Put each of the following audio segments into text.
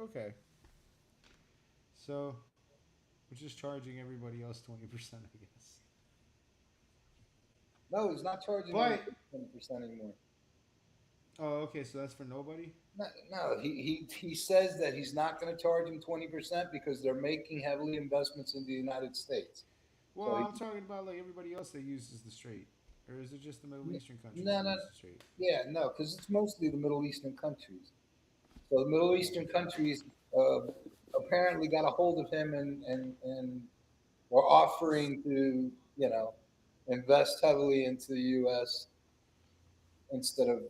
Okay. So we're just charging everybody else 20%, I guess. No, he's not charging But anybody 20% anymore. oh, okay. So that's for nobody. No, no, he says that he's not going to charge him 20% because they're making heavily investments in the United States. Well, So he, I'm talking about like everybody else that uses the straight, or is it just the Middle Eastern countries no, that no, use the straight? yeah, no, because it's mostly the Middle Eastern countries. So the Middle Eastern countries apparently got a hold of him and were offering to, you know, invest heavily into the U.S. instead of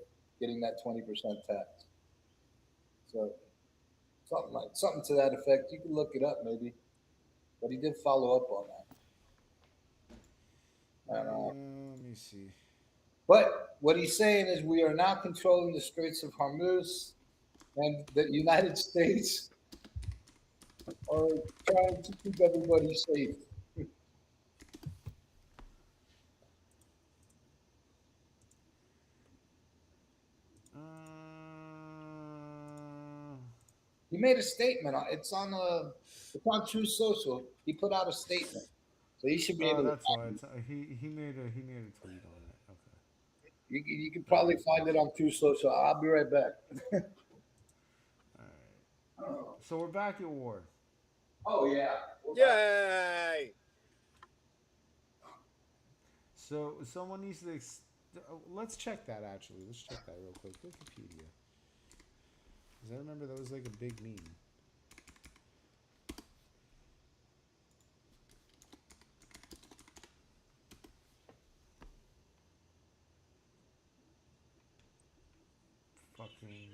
getting that 20% tax. So something to that effect. You can look it up maybe, but he did follow up on that. And Let me see. but what he's saying is we are now controlling the Straits of Hormuz, and the United States are trying to keep everybody safe. Uh, He made a statement. It's on True Social. He put out a statement, so you should be oh, able to that's why find it. it's he made a tweet on it. Okay. You can All probably right. find it on True Social. I'll be right back. All right. So we're back at war. Oh yeah. Yay! So someone needs to. Let's check that actually. Let's check that real quick. Wikipedia. Because I remember that was like a big meme. Fucking.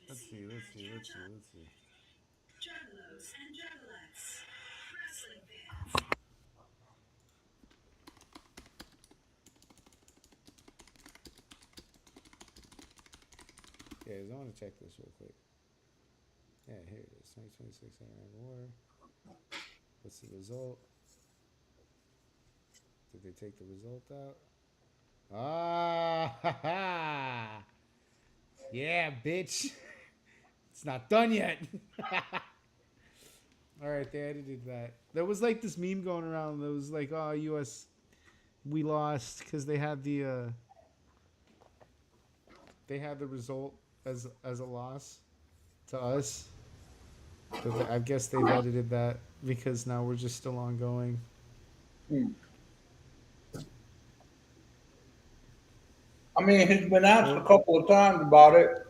Let's see. Let's see. Let's see. Let's see. Yeah, I want to check this real quick. Yeah, here it is. 2026 Iran War. What's the result? Did they take the result out? Ah, ha, ha. Yeah, bitch. It's not done yet. All right, they edited that. There was like this meme going around that was like, "Oh, U.S. we lost because they had the result as a loss to us." But I guess they've edited that because now we're just still ongoing. Hmm. I mean, he's been asked a Or couple of times about it,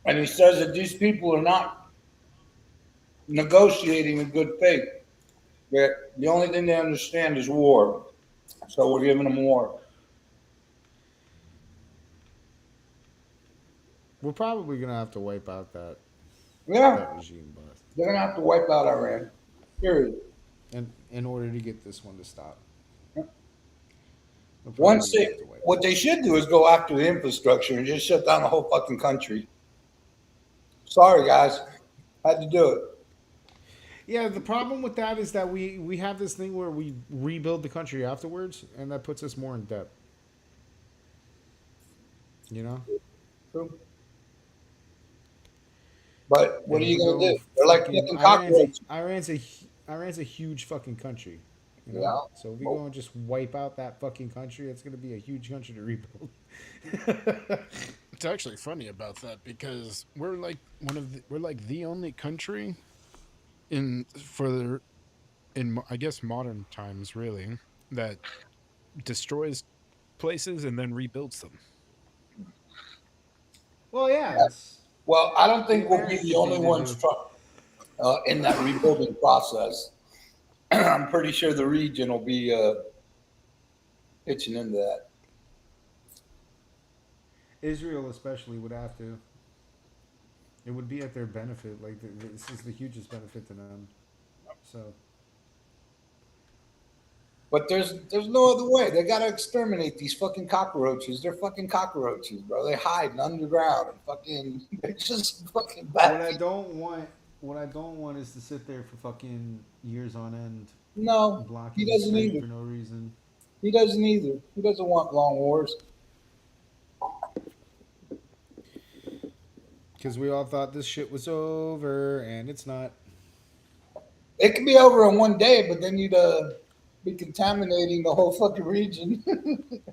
and he says that these people are not negotiating in good faith. That the only thing they understand is war. So we're giving them war. we're probably gonna have to wipe out that Yeah, regime, but they're gonna have to wipe out Iran. Period. in order to get this one to stop, we're probably Once gonna they, have to wipe it what they out. should do is go after the infrastructure and just shut down the whole fucking country. Sorry, guys, had to do it. Yeah, the problem with that is that we have this thing where we rebuild the country afterwards, and that puts us more in debt. You know, True. But what are and you we gonna go do? They're like fucking fucking cockroaches. Iran's a huge fucking country. You know, Yeah. so if we Well, go and just wipe out that fucking country, it's gonna be a huge country to rebuild. It's actually funny about that because we're like the only country in for the I guess modern times really that destroys places and then rebuilds them. Well, yeah, yeah. it's Well, I don't the think we'll be the American only thing to ones do. in that rebuilding process. I'm pretty sure the region will be pitching into that. Israel, especially, would have to. It would be at their benefit. Like this is the hugest benefit to them. So But there's no other way. They gotta exterminate these fucking cockroaches. They're fucking cockroaches, bro. They hide underground and fucking they're just fucking what bad I people. don't want, what I don't want is to sit there for fucking years on end, No, he blocking the doesn't strait either. for no reason. He doesn't either. He doesn't want long wars. Because we all thought this shit was over, and it's not. It could be over in one day, but then you'd be contaminating the whole fucking region.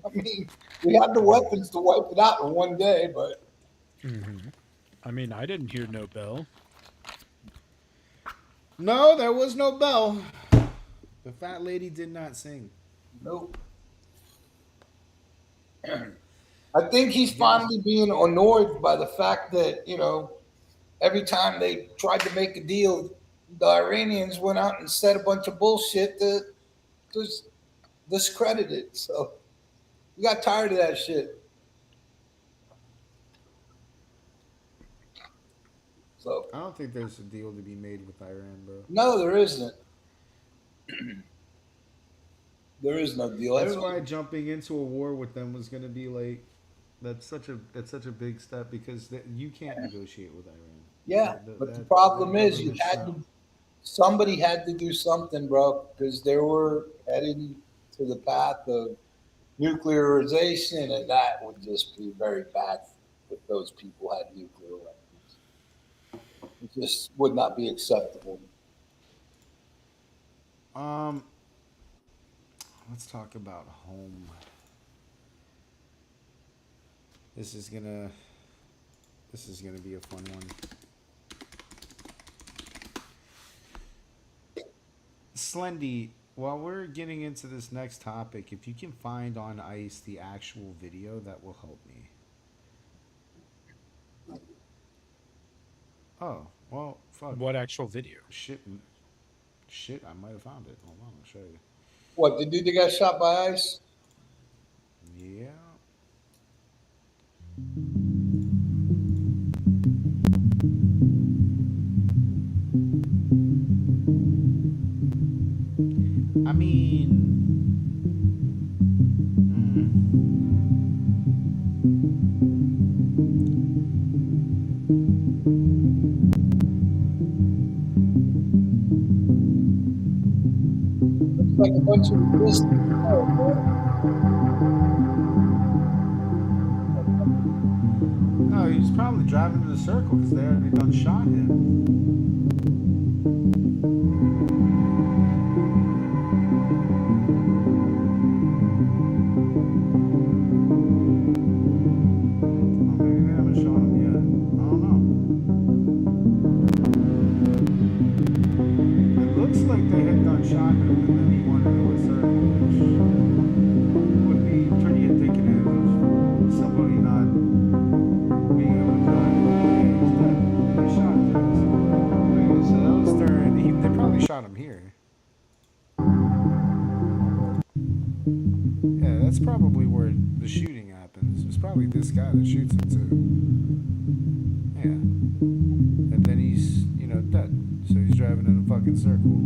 I mean, we had the weapons to wipe it out in one day, but Hmm. I mean, I didn't hear no bell. No, there was no bell. The fat lady did not sing. nope. I think he's Guess. finally being annoyed by the fact that, every time they tried to make a deal, the Iranians went out and said a bunch of bullshit to just discredit it. So we got tired of that shit. So I don't think there's a deal to be made with Iran, bro. no, there isn't. There is no deal. That's Everybody, why jumping into a war with them was going to be like that's such a big step because you can't negotiate with Iran. yeah, but the problem That is you government's had not. to somebody had to do something, bro, because they were heading to the path of nuclearization, and that would just be very bad if those people had nuclear weapons. It just would not be acceptable. Um, let's talk about home. This is gonna this is gonna be a fun one. Slendy, while we're getting into this next topic, if you can find on ice the actual video, that will help me. Oh, well, fuck. What actual video? Shit, shit, I might have found it. Hold on, I'll show you. What, the dude that got shot by ICE? Yeah. I mean, Looks like a bunch of resistance. no, he's probably driving in a circle because they already done shot him. Oh, maybe they haven't shot him yet. I don't know. It looks like they had done shot him and then he went into a circle, which would be pretty indicative of somebody not being able to drive. Yeah, he's dead. They shot his ass. Wait, so that was during. They probably shot him here. Yeah, that's probably where the shooting happens. It's probably this guy that shoots him too. Yeah. And then he's, dead. So he's driving in a fucking circle.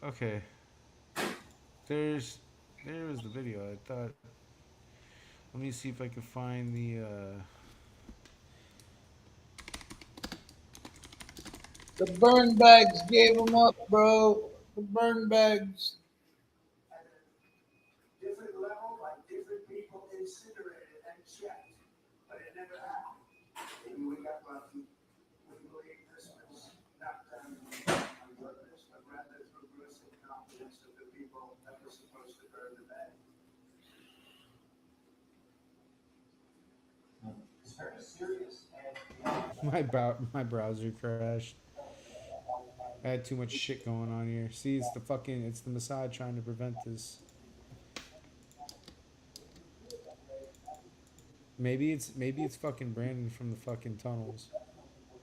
Okay. There was the video. I thought. Let me see if I can find the. The burn bags gave them up, bro. The burn bags. Different level by different people incinerated and checked, but it never happened. Maybe we got lucky. We believe this was not done on purpose, but rather through gross incompetence of the people that were supposed to burn the bag. It's very serious and My browser crashed. I had too much shit going on here. See, it's the Mossad trying to prevent this. Maybe it's fucking Brandon from the fucking tunnels.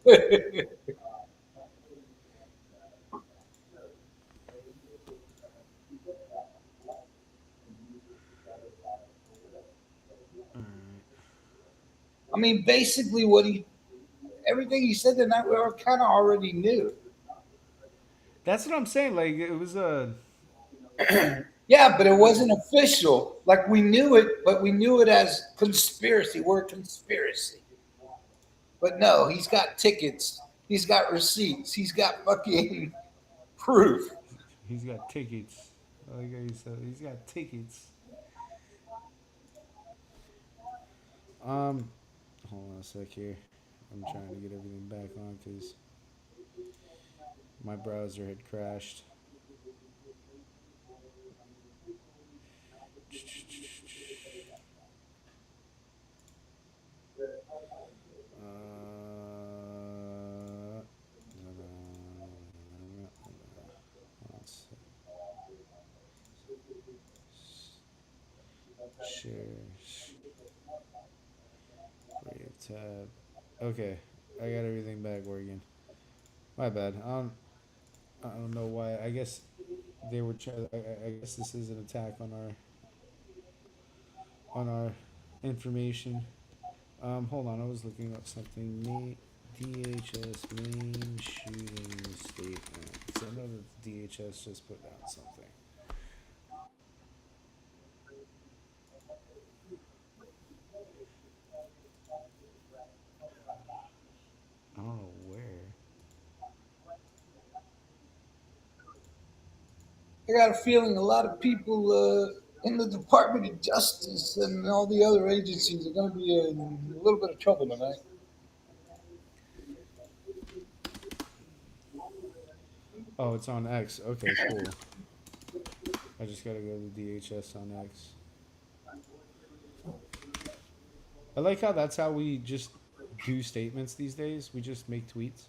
Alright. I mean, basically, what he everything he said tonight, we all kind of already knew. That's what I'm saying. Like it was a. Yeah, but it wasn't official. Like we knew it, but we knew it as conspiracy. We're conspiracy. But no, he's got tickets. He's got receipts. He's got fucking proof. He's got tickets. Like I said, he's got tickets. Um, hold on a sec here. I'm trying to get everything back on because my browser had crashed. Uh, share, create tab. Okay, I got everything back working. My bad. I don't know why. I guess they were. I guess this is an attack on our information. Hold on. I was looking up something. DHS main shooting statement. So I know that the DHS just put out something. I don't know where. I got a feeling a lot of people in the Department of Justice and all the other agencies are going to be in a little bit of trouble tonight. Oh, it's on X. Okay, cool. I just gotta go to DHS on X. I like how that's how we just do statements these days. We just make tweets.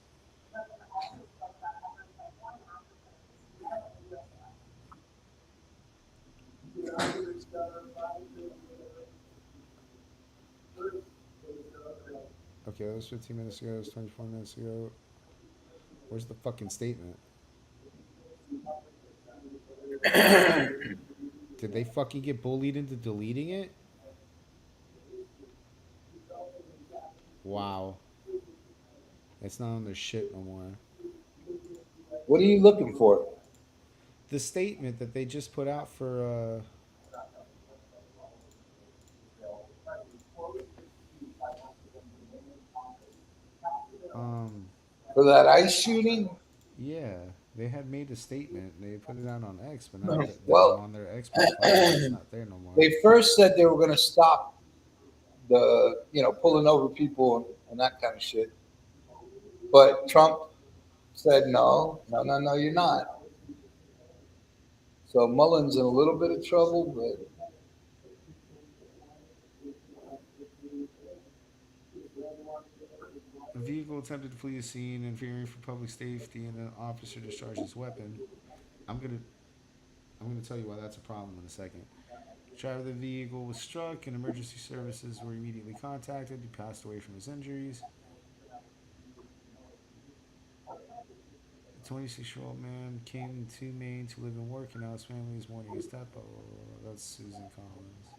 Okay, that was 15 minutes ago. That was 24 minutes ago. Where's the fucking statement? Did they fucking get bullied into deleting it? Wow. It's not on their shit no more. What are you looking for? The statement that they just put out for um For that ice shooting? yeah, they had made a statement. They put it out on X, but now that Well, on their X profile, it's not there no more. they first said they were going to stop pulling over people and that kind of shit. But Trump said, no, no, no, no, you're not. So Mullen's in a little bit of trouble, but A vehicle attempted to flee the scene, interfering for public safety, and an officer discharged his weapon. I'm gonna I'm gonna tell you why that's a problem in a second. The driver of the vehicle was struck, and emergency services were immediately contacted. He passed away from his injuries. The 26-year-old man came to Maine to live and work, and now his family is mourning his death. Oh, that's Susan Collins.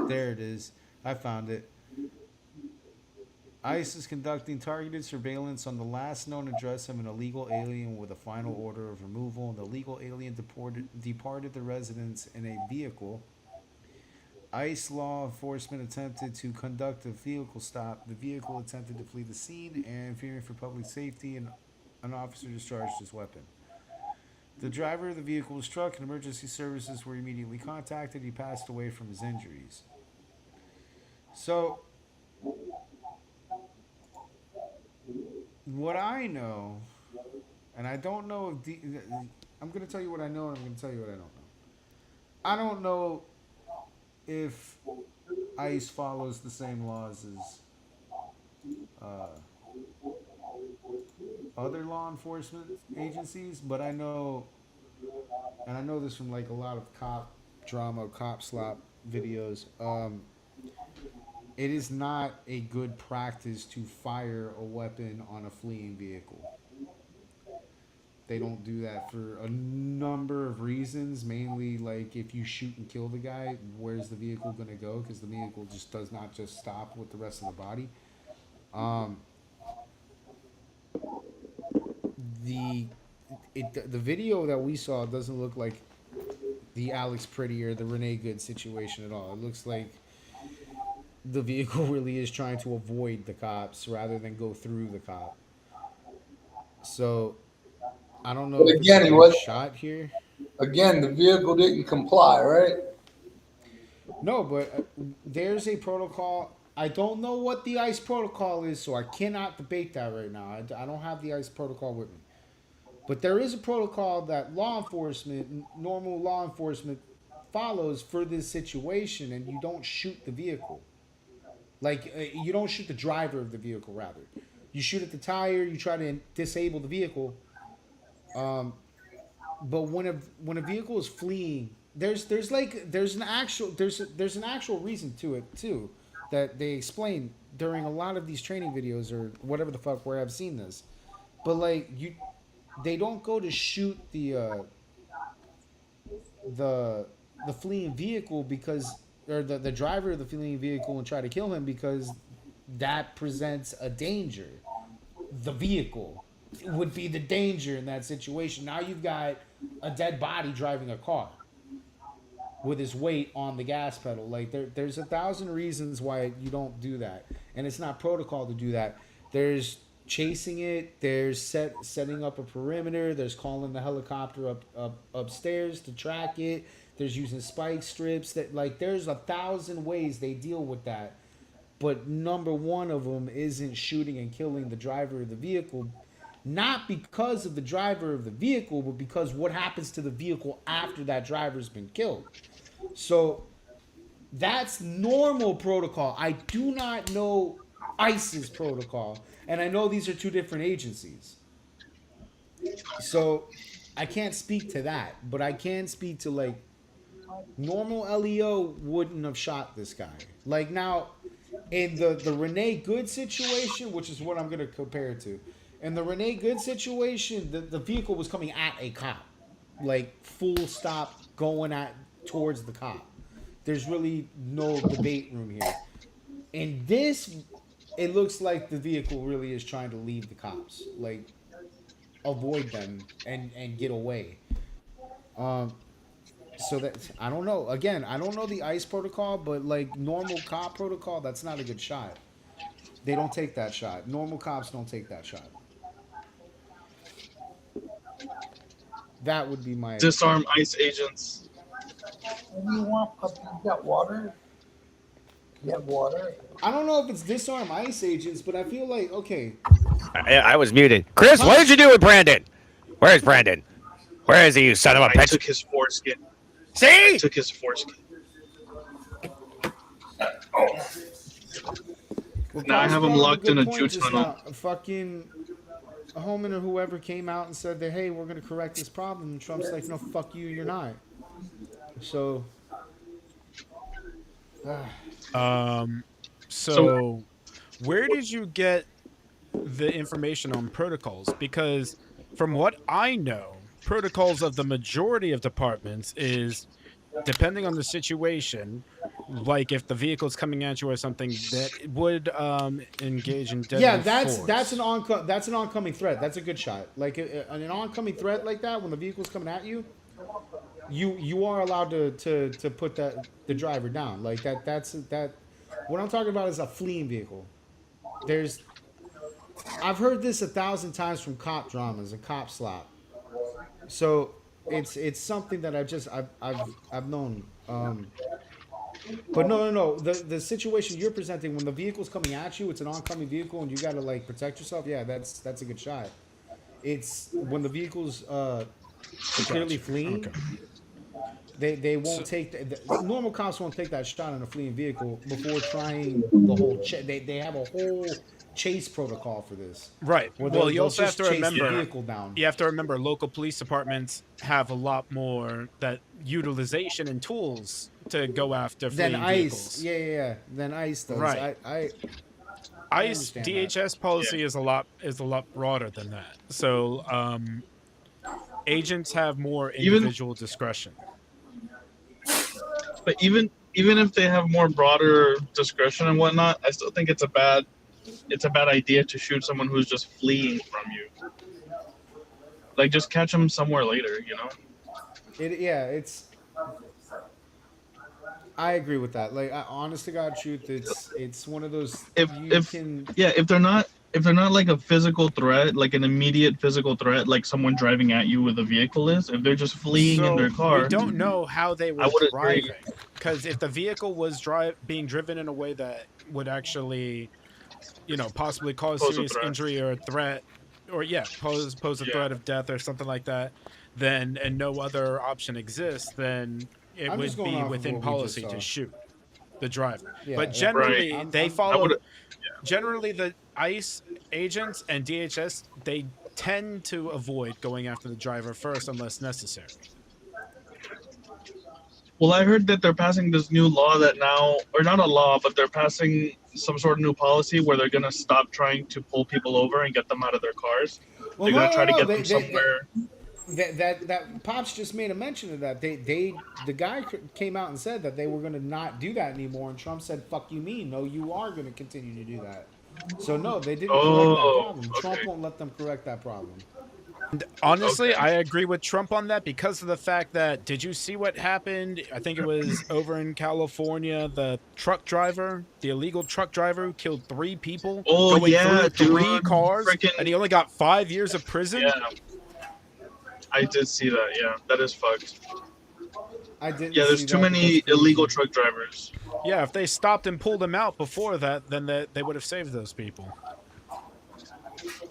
There it is. I found it. ICE is conducting targeted surveillance on the last known address of an illegal alien with a final order of removal. The illegal alien departed the residence in a vehicle. ICE law enforcement attempted to conduct a vehicle stop. The vehicle attempted to flee the scene, and fearing for public safety, and an officer discharged his weapon. The driver of the vehicle was struck, and emergency services were immediately contacted. He passed away from his injuries. So, what I know, and I don't know if I'm going to tell you what I know, and I'm going to tell you what I don't know. I don't know if ICE follows the same laws as uh, other law enforcement agencies, but I know, and I know this from like a lot of cop drama, cop slop videos. It is not a good practice to fire a weapon on a fleeing vehicle. They don't do that for a number of reasons. Mainly, like if you shoot and kill the guy, where's the vehicle gonna go? Because the vehicle just does not just stop with the rest of the body. Um, the the video that we saw doesn't look like the Alex Pretty or the Renee Good situation at all. It looks like the vehicle really is trying to avoid the cops rather than go through the cop. So I don't know But if it's a again, he good was shot here. again the vehicle didn't comply, right? No, but there's a protocol. I don't know what the ICE protocol is, so I cannot debate that right now. I don't have the ICE protocol with me. But there is a protocol that law enforcement, normal law enforcement, follows for this situation, and you don't shoot the vehicle. Like, you don't shoot the driver of the vehicle, rather. You shoot at the tire, you try to disable the vehicle. But when a vehicle is fleeing, there's an actual reason to it too, that they explain during a lot of these training videos or whatever the fuck where I've seen this. But like they don't go to shoot the fleeing vehicle because or the driver of the fleeing vehicle and try to kill him because that presents a danger. The vehicle would be the danger in that situation. Now you've got a dead body driving a car with his weight on the gas pedal. Like there's 1,000 reasons why you don't do that, and it's not protocol to do that. There's chasing it. There's setting up a perimeter. There's calling the helicopter upstairs to track it. There's using spike strips. That like there's 1,000 ways they deal with that. But number one of them isn't shooting and killing the driver of the vehicle, not because of the driver of the vehicle, but because what happens to the vehicle after that driver's been killed. So that's normal protocol. I do not know ICE's protocol, and I know these are two different agencies. So I can't speak to that, but I can speak to like normal LEO wouldn't have shot this guy. Like now, in the Renee Good situation, which is what I'm going to compare it to, in the Renee Good situation, the vehicle was coming at a cop, like full stop going at towards the cop. There's really no debate room here. In this, it looks like the vehicle really is trying to leave the cops, like avoid them and get away. So that I don't know. Again, I don't know the ICE protocol, but like normal cop protocol, that's not a good shot. They don't take that shot. Normal cops don't take that shot. That would be my Disarm ICE agents. What do you want, puppy? You got water? You have water? I don't know if it's disarm ICE agents, but I feel like okay. I was muted. Chris, what did you do with Brandon? Where is Brandon? Where is he, you son of a I bitch? took his foreskin. See? I took his foreskin. Well, Now I have him locked in a Jew tunnel. Fucking Homan or whoever came out and said that, hey, we're going to correct this problem. And Trump's like, no, fuck you, you're not. So. So, where did you get the information on protocols? Because from what I know, protocols of the majority of departments is depending on the situation, like if the vehicle's coming at you or something that would engage in deadly force. that's an oncoming threat. That's a good shot. Like an oncoming threat like that, when the vehicle's coming at you, you are allowed to put the driver down. Like that's what I'm talking about is a fleeing vehicle. I've heard this 1,000 times from cop dramas and cop slop. So it's something that I've known. But no. The situation you're presenting when the vehicle's coming at you, it's an oncoming vehicle and you gotta like protect yourself. Yeah, that's a good shot. It's when the vehicle's clearly fleeing. Okay. They won't take normal cops won't take that shot on a fleeing vehicle before trying the whole they have a whole chase protocol for this. Right. Well, you also have to remember the vehicle down. You have to remember local police departments have a lot more that utilization and tools to go after Than fleeing ICE. vehicles. Yeah. Than ICE does. Right. I ICE understand DHS policy is a lot broader than that. So agents have more Even individual discretion. but even if they have more broader discretion and whatnot, I still think it's a bad idea to shoot someone who's just fleeing from you. Like just catch them somewhere later, you know? Yeah, it's. I agree with that. Like, honest to God, truth, it's one of those you If can. yeah, if they're not like a physical threat, like an immediate physical threat, like someone driving at you with a vehicle is, if they're just fleeing in their So we car, don't know how they I were would agree. driving, because if the vehicle was being driven in a way that would actually, possibly cause Pose a serious threat. injury or a threat, or yeah, pose a Yeah. threat of death or something like that, then and no other option exists, then it I'm just would going be off of within what we just policy saw. to shoot the driver. But Yeah, yeah. Right. generally, I'm, they I'm, I would follow. Generally, the ICE agents and DHS, they tend to avoid going after the driver first unless necessary. Well, I heard that they're passing this new law that now, or not a law, but they're passing some sort of new policy where they're gonna stop trying to pull people over and get them out of their cars. well, They're no, gonna no, try to no. get them somewhere. That pops just made a mention of that. The guy came out and said that they were going to not do that anymore, and Trump said, "Fuck you, mean? No, you are going to continue to do that." So no, they didn't correct that Oh, problem. Trump okay, won't let them correct that problem. And honestly, okay. I agree with Trump on that because of the fact that, did you see what happened? I think it was over in California. The illegal truck driver who killed 3 people Oh going yeah, through dude, 3 cars, and freaking he only got 5 years of prison. yeah. I did see that. Yeah, that is fucked. I didn't Yeah, there's see too that, but that's many illegal crazy. truck drivers. Yeah, if they stopped and pulled him out before that, then they would have saved those people.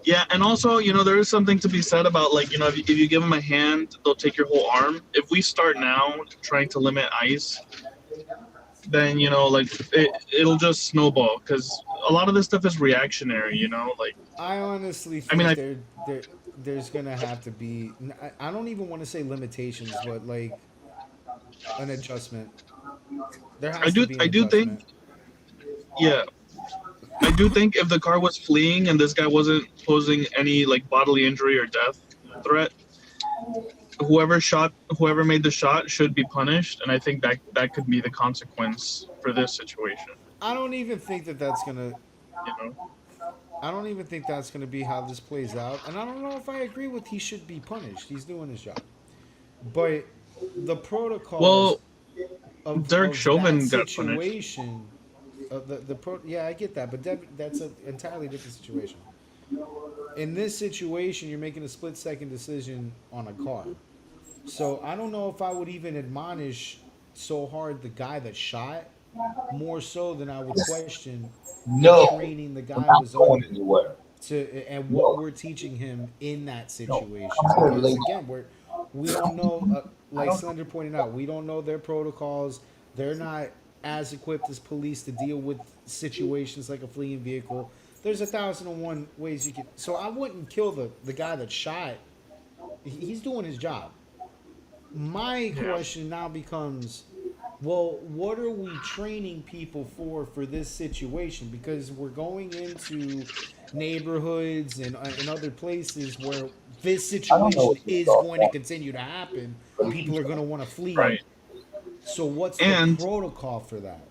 Yeah, and also, there is something to be said about like, if you give them a hand, they'll take your whole arm. If we start now trying to limit ICE, then like it'll just snowball because a lot of this stuff is reactionary. Like I honestly I mean, think there's gonna have to be. I don't even want to say limitations, but like an adjustment. There I has to do be an I do think adjustment. yeah. I do think if the car was fleeing and this guy wasn't posing any like bodily injury or death threat, whoever made the shot should be punished, and I think that could be the consequence for this situation. I don't even think that that's gonna. You know. I don't even think that's gonna be how this plays out, and I don't know if I agree with he should be punished. He's doing his job, but the protocols Well, Derek of that Chauvin got punished. situation, yeah, I get that, but that's an entirely different situation. In this situation, you're making a split-second decision on a car. So I don't know if I would even admonish so hard the guy that shot, more so than I would question the No, training the we're guy not was going under anywhere. and what No, we're teaching him in that no. situation. I'm here to lay Because again, down. we don't know, I like don't. Slender pointed out, we don't know their protocols. They're not as equipped as police to deal with situations like a fleeing vehicle. There's 1,001 ways you can. So I wouldn't kill the guy that shot. He's doing his job. My Yeah. question now becomes, well, what are we training people for this situation? Because we're going into neighborhoods and other places where this I don't know situation what you is thought going to that, continue to happen. but it People keeps are going to coming. want to flee. Right. So what's the And protocol for that?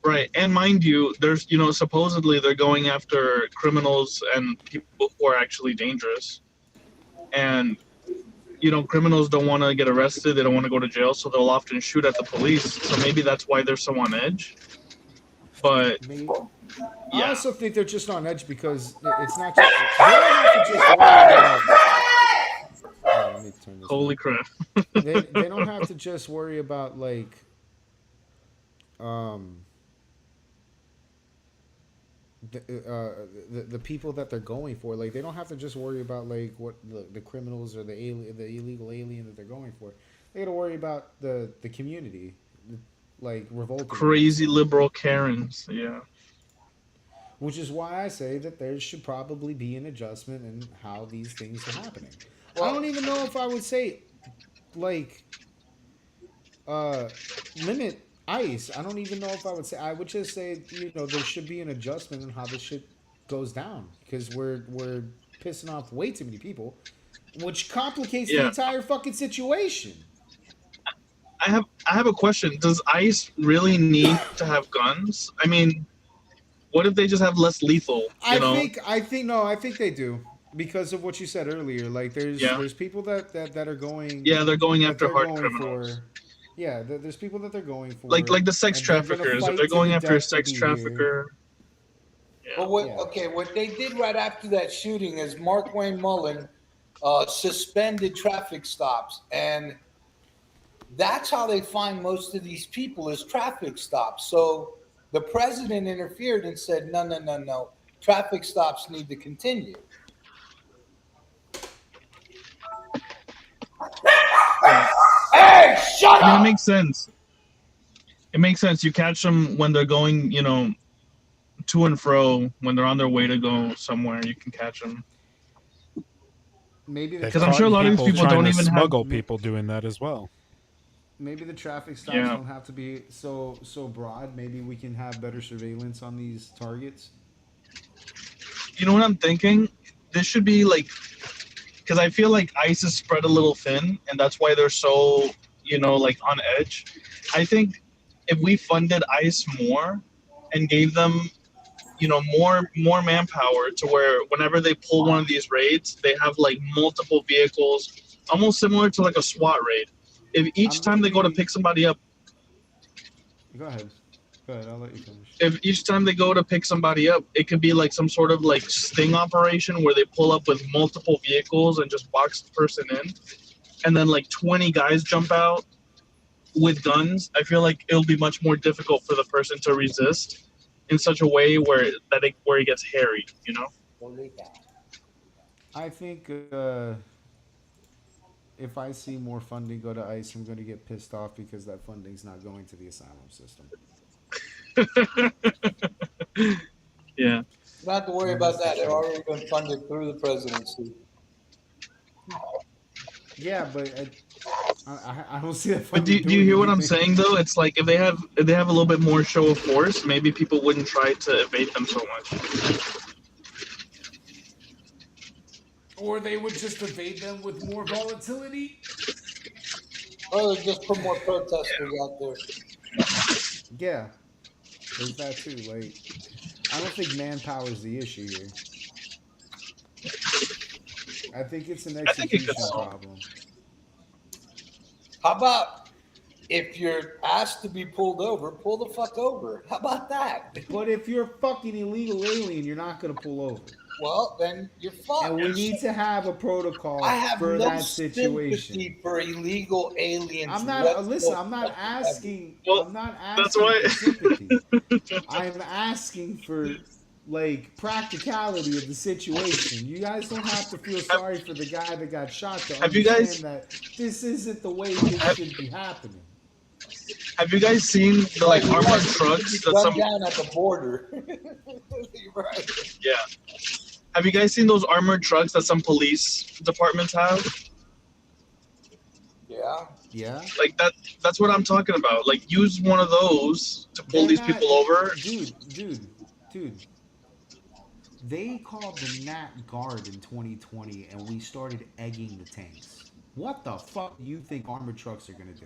right. And mind you, there's supposedly they're going after criminals and people who are actually dangerous. And criminals don't want to get arrested. They don't want to go to jail, so they'll often shoot at the police. So maybe that's why they're so on edge. But Maybe. I yeah, also think they're just on edge because it's not just, they don't have to just worry about. Hold on, let me turn this holy down. crap. They don't have to just worry about like um the people that they're going for. Like they don't have to just worry about like what the criminals or the illegal alien that they're going for. They got to worry about the community, like revolting against Crazy them. liberal Karens. Yeah. Which is why I say that there should probably be an adjustment in how these things are happening. I don't even know if I would say like uh limit ICE. I don't even know if I would say. I would just say there should be an adjustment in how this shit goes down because we're pissing off way too many people. which complicates the Yeah. entire fucking situation. I have a question. Does ICE really need to have guns? I mean, what if they just have less lethal? You know? I think they do because of what you said earlier. Like Yeah. there's people that are going Yeah, they're going that after they're hard going criminals. for. Yeah, there's people that they're going for, Like the sex and they're gonna traffickers. If they're fight to the going after a death to sex be here. trafficker, But yeah. what? Yeah. Okay, what they did right after that shooting is Mark Wayne Mullen suspended traffic stops, and that's how they find most of these people is traffic stops. So the president interfered and said, no, no, no, no, traffic stops need to continue. Yeah. Hey, shut I mean, it up! makes sense. It makes sense. You catch them when they're going, to and fro. When they're on their way to go somewhere, you can catch them. Maybe the They've Because I'm sure caught a lot of these traffic people people trying don't to even have. smuggle people doing that as well. maybe the traffic stops Yeah. don't have to be so broad. Maybe we can have better surveillance on these targets. You know what I'm thinking? This should be like, because I feel like ICE is spread a little thin, and that's why they're so, like on edge. I think if we funded ICE more and gave them, more manpower to where whenever they pull one of these raids, they have like multiple vehicles, almost similar to like a SWAT raid. If I'm each gonna time they go to be. pick somebody up, Go ahead. Go ahead. I'll let you finish. if each time they go to pick somebody up, it could be like some sort of like sting operation where they pull up with multiple vehicles and just box the person in, and then like 20 guys jump out with guns. I feel like it'll be much more difficult for the person to resist in such a way where it gets hairy, I think if I see more funding go to ICE, I'm going to get pissed off because that funding's not going to the asylum system. Yeah. Not have to worry about that. They've already been funded through the presidency. Yeah, but I don't see that But funding do you doing hear what I'm anything. saying though? It's like if they have a little bit more show of force, maybe people wouldn't try to evade them so much. Or they would just evade them with more volatility. Or just put more protesters out there. Yeah, there's that too. Like, I don't think manpower is the issue here. I think it's an I think it could execution solve. problem. How about if you're asked to be pulled over, pull the fuck over? How about that? But if you're a fucking illegal alien, you're not going to pull over. Well, then you're fucked. And we need to have a protocol I have for no that situation. sympathy for illegal aliens. I'm not listen. I'm not asking. Well, I'm not that's asking why- for sympathy. I'm asking for like practicality of the situation. You guys don't have to feel sorry for the guy that got shot to Have you understand guys- that this isn't the way this should be happening. Have you guys seen the like armored trucks that Run some? down at the border. You're right. Yeah. Have you guys seen those armored trucks that some police departments have? Yeah. Yeah, Like that. That's what I'm talking about. Like use one of those to pull They're these not- people over. dude. They called the Nat Guard in 2020, and we started egging the tanks. What the fuck do you think armored trucks are gonna do?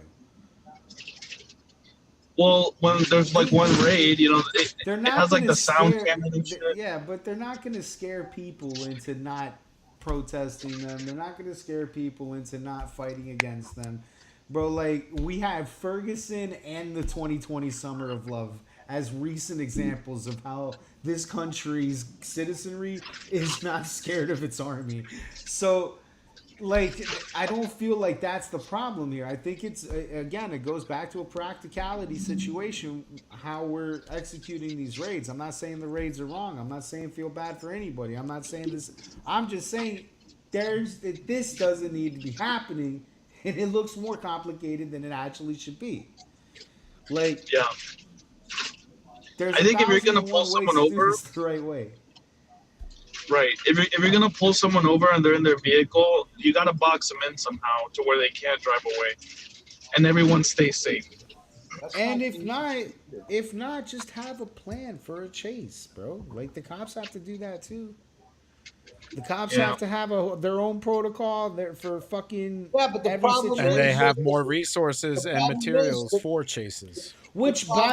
Well, when there's like one raid, it They're it not has like gonna the sound scare- cannon and shit. Yeah, but they're not going to scare people into not protesting them. They're not going to scare people into not fighting against them. Bro, like, we have Ferguson and the 2020 Summer of Love as recent examples of how this country's citizenry is not scared of its army. So, like, I don't feel like that's the problem here. I think it's, again, it goes back to a practicality situation, how we're executing these raids. I'm not saying the raids are wrong. I'm not saying feel bad for anybody. I'm not saying this. I'm just saying this doesn't need to be happening, and it looks more complicated than it actually should be. Like, Yeah. there's I think if you're gonna 1,001 pull ways someone to do over- this the right way. Right. If you're gonna pull someone over and they're in their vehicle, you gotta box them in somehow to where they can't drive away, and everyone stays safe. That's And not if not, just have a plan for a chase, bro. Like, the cops have to do that too. The cops Yeah. have to have their own protocol for fucking Yeah, but the every problem And they is, situation. have more resources the and problem is materials for chases. the Which, problem.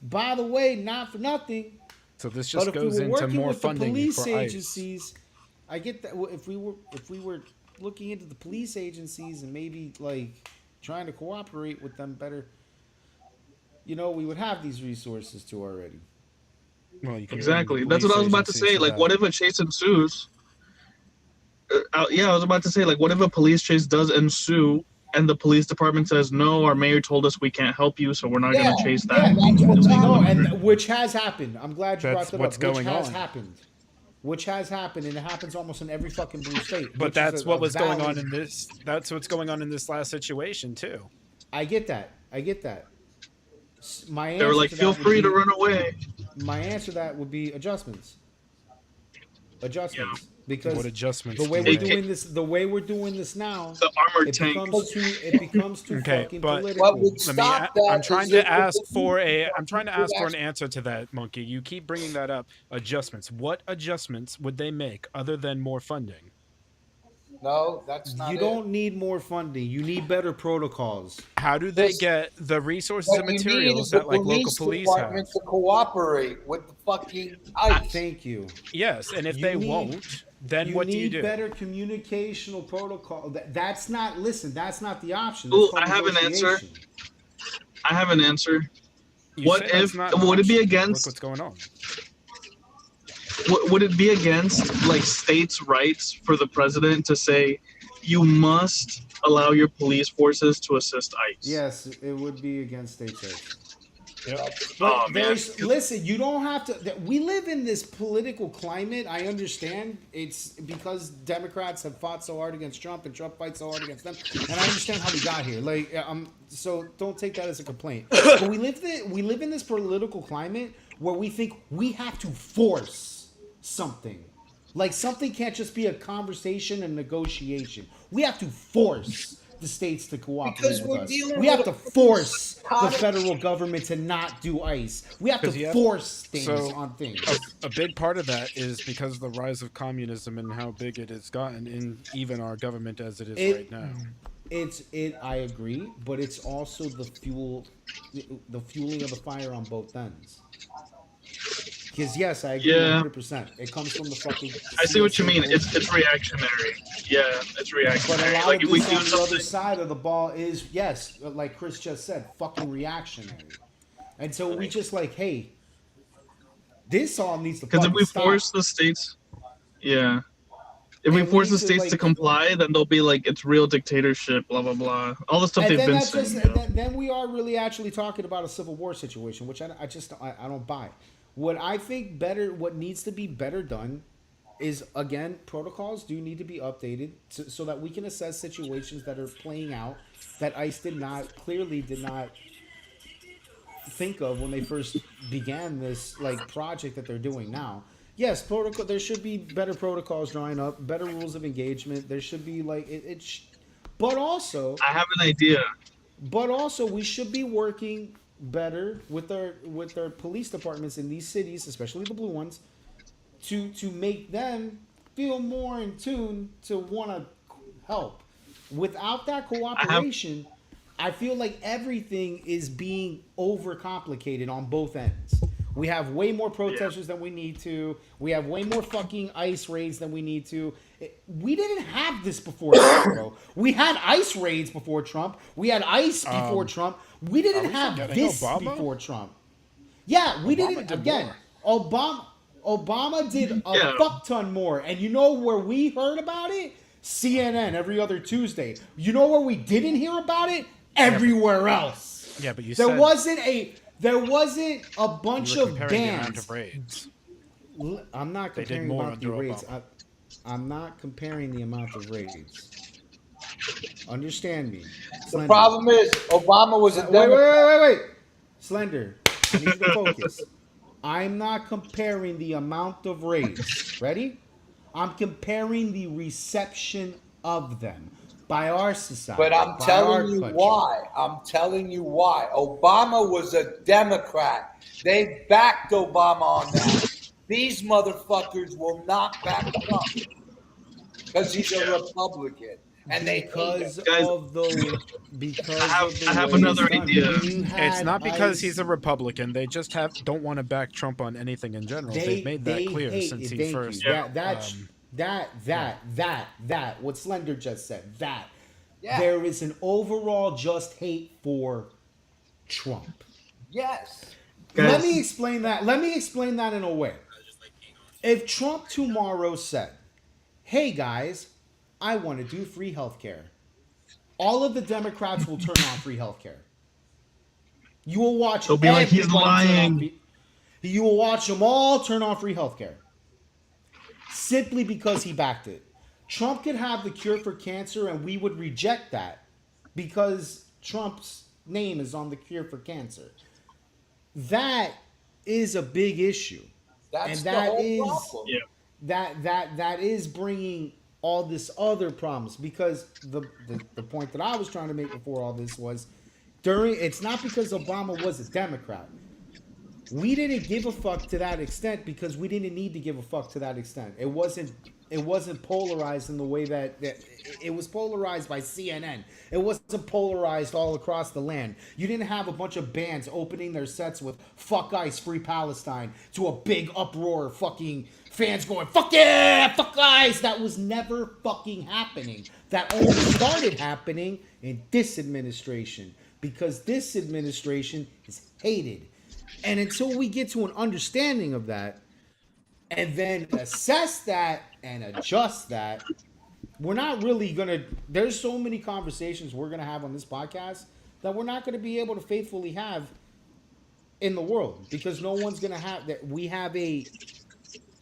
by the way, not for nothing, So this but just if we goes were into working more with the funding police for ICE. agencies, I get that. If we were looking into the police agencies and maybe like trying to cooperate with them better, we would have these resources too already. Well, you can blame the Exactly. That's what police I was about to agencies say. for Like, that. what if a chase ensues? Yeah, I was about to say, like, what if a police chase does ensue and the police department says, no, our mayor told us we can't help you, so we're not going Yeah, to chase that Yeah, that's what's illegal no, happening. and immigrant. which has happened. I'm glad you brought That's that what's up. Which going has on. happened. Which has happened, and it happens almost in every fucking blue state. But Which is that's what a was going on valid. in this. That's what's going on in this last situation too. I get that. I get that. My They were answer like, to feel that would free to be run away. my answer to that would be adjustments. Yeah. What Because adjustments the do way you we're make? doing this, the way we're doing this now, The armored it tank. becomes too Okay, fucking but What political. would let me. stop that I'm is trying if to ask the for police a. I'm trying to department would ask for an actually. answer to that, Monkey. You keep bringing that up. Adjustments. What adjustments would they make other than more funding? No, that's not You it. don't need more funding. You need better protocols. How do they This, get the resources what and you need materials is the that like local police police have? department to cooperate with the fucking ICE. Thank you. Yes, and if You they need won't, then you what do you need do? better communicational protocol. That's not listen. That's not the option. That's Ooh, called I have an answer. negotiation. I have an answer. You What say that's if, not an would it be option. Look against, what's going on. would it be against, like, states' rights for the president to say, you must allow your police forces to assist ICE? Yes, it would be against states' rights. Yep. But Oh, man. listen, you don't have to. We live in this political climate. I understand it's because Democrats have fought so hard against Trump and Trump fights so hard against them, and I understand how we got here. So don't take that as a complaint. But we live in this political climate where we think we have to force something. Like something can't just be a conversation and negotiation. We have to force the states to cooperate Because with we're us. dealing We have with to a force the cottage- federal government to not do ICE. We have to 'Cause you have- force things so, on things. A big part of that is because of the rise of communism and how big it has gotten in even our government as it is right now. I agree, but it's also the fueling of the fire on both ends. Because yes, I agree Yeah. 100%. It comes from the fucking. I see what you mean. CSA It's reactionary. Yeah, it's But a reactionary. lot Like, of if we this do on the other something, side of the ball is, yes, like Chris just said, fucking reactionary. And so we just like, hey, this all needs to because if fucking we stop. force the states, yeah. If we And we force need the to, states like- to comply, then they'll be like, it's real dictatorship, blah, blah, blah. All the stuff And they've then been that's saying. just, You know? then we are really actually talking about a civil war situation, which I don't buy. What I think what needs to be better done is, again, protocols do need to be updated so that we can assess situations that are playing out that ICE clearly did not think of when they first began this like project that they're doing now. Yes, protocol. There should be better protocols drawing up, better rules of engagement. There should be like but also, I have an idea. we should be working better with our police departments in these cities, especially the blue ones, to make them feel more in tune to want to help. Without that cooperation, I feel like everything is being overcomplicated on both ends. We have way more protesters than we need to. We have way more fucking ICE raids than we need to. We didn't have this before Trump, bro. We had ICE raids before Trump. We had ICE before Trump. We didn't have forgetting this Obama? before Trump. Yeah, we didn't. did Again, Obama did a Yeah. fuck ton more. And you know where we heard about it? CNN every other Tuesday. You know where we didn't hear about it? Everywhere else. Yeah, but you There said wasn't a bunch you were of comparing the amount bands. of raids. I'm not They did comparing more about the under raids. Obama. I'm not comparing the amount of raids. Understand me. The Slender. problem is Obama was a Democrat. Wait. Slender. I need you to focus. I'm not comparing the amount of raids. Ready? I'm comparing the reception of them by our society. But I'm by our telling you country. why. I'm telling you why. Obama was a Democrat. They backed Obama on that. These motherfuckers will not back Trump because he's a Republican, and they hate him. because Guys, of the I have way it's another done. idea. You It's had not because ICE. he's a Republican. They just don't want to back Trump on anything in general. They've made that clear hate since it. he Thank first. you. Yeah. That what Slender just said. Yeah. There is an overall just hate for Trump. Yes. Guys. Let me explain that. Let me explain that in a way. If Trump tomorrow said, "Hey guys, I want to do free healthcare," all of the Democrats will turn on free healthcare. You will watch. They'll be like, "He's everybody turn on lying." free- You will watch them all turn on free healthcare simply because he backed it. Trump could have the cure for cancer, and we would reject that because Trump's name is on the cure for cancer. That is a big issue. That's And the that whole is problem. Yeah. that is bringing all this other problems because the point that I was trying to make before all this was it's not because Obama was a Democrat. We didn't give a fuck to that extent because we didn't need to give a fuck to that extent. It wasn't polarized in the way that it was polarized by CNN. It wasn't polarized all across the land. You didn't have a bunch of bands opening their sets with "Fuck ICE, Free Palestine" to a big uproar, fucking fans going "Fuck yeah, fuck ICE." That was never fucking happening. That only started happening in this administration because this administration is hated. And until we get to an understanding of that, and then assess that and adjust that, we're not really gonna. There's so many conversations we're gonna have on this podcast that we're not gonna be able to faithfully have in the world because no one's gonna have that. We have a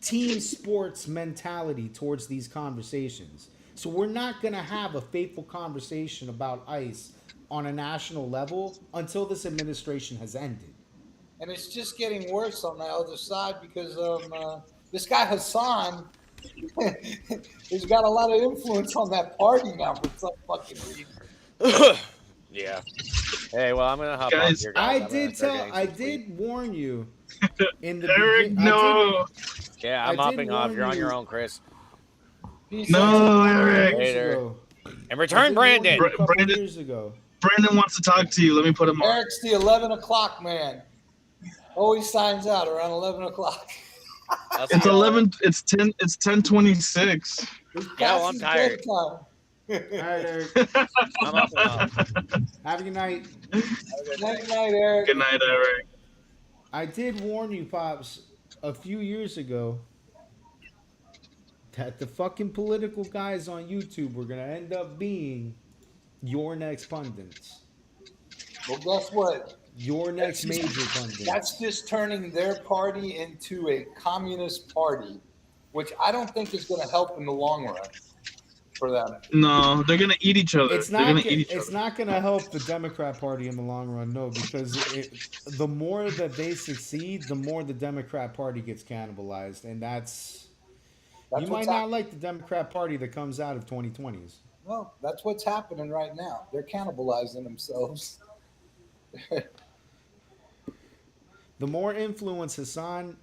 team sports mentality towards these conversations, so we're not gonna have a faithful conversation about ICE on a national level until this administration has ended. And it's just getting worse on the other side because this guy Hassan has got a lot of influence on that party now for some fucking reason. Yeah. Hey, well, I'm gonna hop off Guys, here, guys. I did warn you in the Eric, begin- no. Yeah, I I'm did hopping off. warn You're on you. your own, Chris. Peace No, out. Eric. Later. And I return did warn you Brandon. a couple Brandon- years ago. Brandon wants to talk to you. Let me put him on. Eric's the 11 o'clock man. Always signs out around 11 o'clock. I'll see It's y'all 11. It's 10. It's 10:26. It's Yeah, well, past I'm his tired. bedtime. All right, Eric. I'm up and off. Have a good night. Good night, Eric. Good night, Eric. I did warn you, Pops, a few years ago that the fucking political guys on YouTube were going to end up being your next pundits. Well, guess what? Your next major pundits. That's just turning their party into a communist party, which I don't think is going to help in the long run for them. No, they're gonna eat each other. It's They're not. gonna eat each It's other. not going to help the Democrat Party in the long run, no, because the more that they succeed, the more the Democrat Party gets cannibalized, and that's you might what's not like the Democrat Party that comes out of 2020s. Well, that's what's happening right now. They're cannibalizing themselves. The more influence Hassan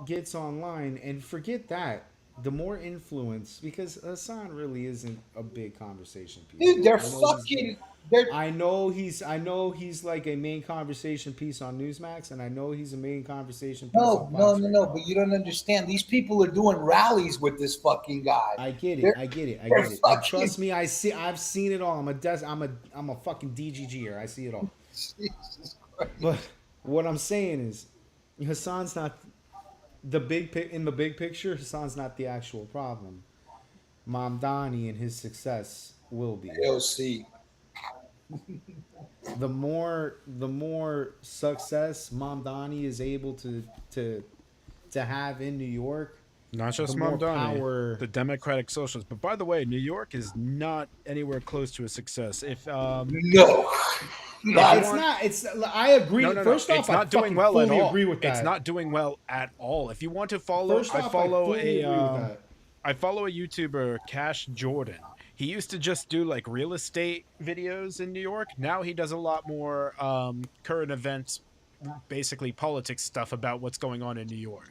gets online, and forget that, the more influence, because Hassan really isn't a big conversation piece. Dude, they're I know fucking. They're I know he's like a main conversation piece on Newsmax, and I know he's a main conversation piece no, on no, Fox no, right no. now. But you don't understand. These people are doing rallies with this fucking guy. I get it. They're- I get it. I they're get it. fucking- Trust me, I've seen it all. I'm a fucking DGGer. I see it all. Jesus Christ. But what I'm saying is, Hassan's not in the big picture. Hassan's not the actual problem. Mamdani and his success will be. AOC. The more success Mamdani is able to have in New York, Not just the more Mamdani, power. the Democratic Socialists. But by the way, New York is not anywhere close to a success. If No. It's not. It's. I agree. no, First off, it's not I doing fucking well at fully all. agree with that. It's not doing well at all. If you want to follow, First I off, follow fully agree with a that. I follow a YouTuber, Cash Jordan. He used to just do like real estate videos in New York. Now he does a lot more current events, basically politics stuff about what's going on in New York.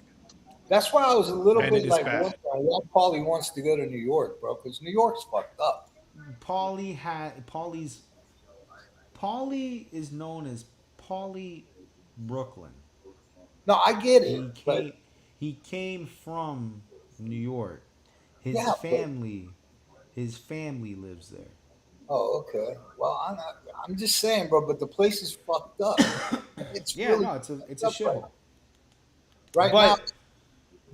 That's why I was a little And bit it is like bad. wondering why Paulie wants to go to New York, bro, because New York's fucked up. Paulie is known as Paulie Brooklyn. No, I get it, He but came he came from New York. His yeah, but family his family lives there. oh, okay. Well, I'm just saying, bro. But the place is fucked up. It's Yeah, really no, it's fucked a up right, shithole. right now.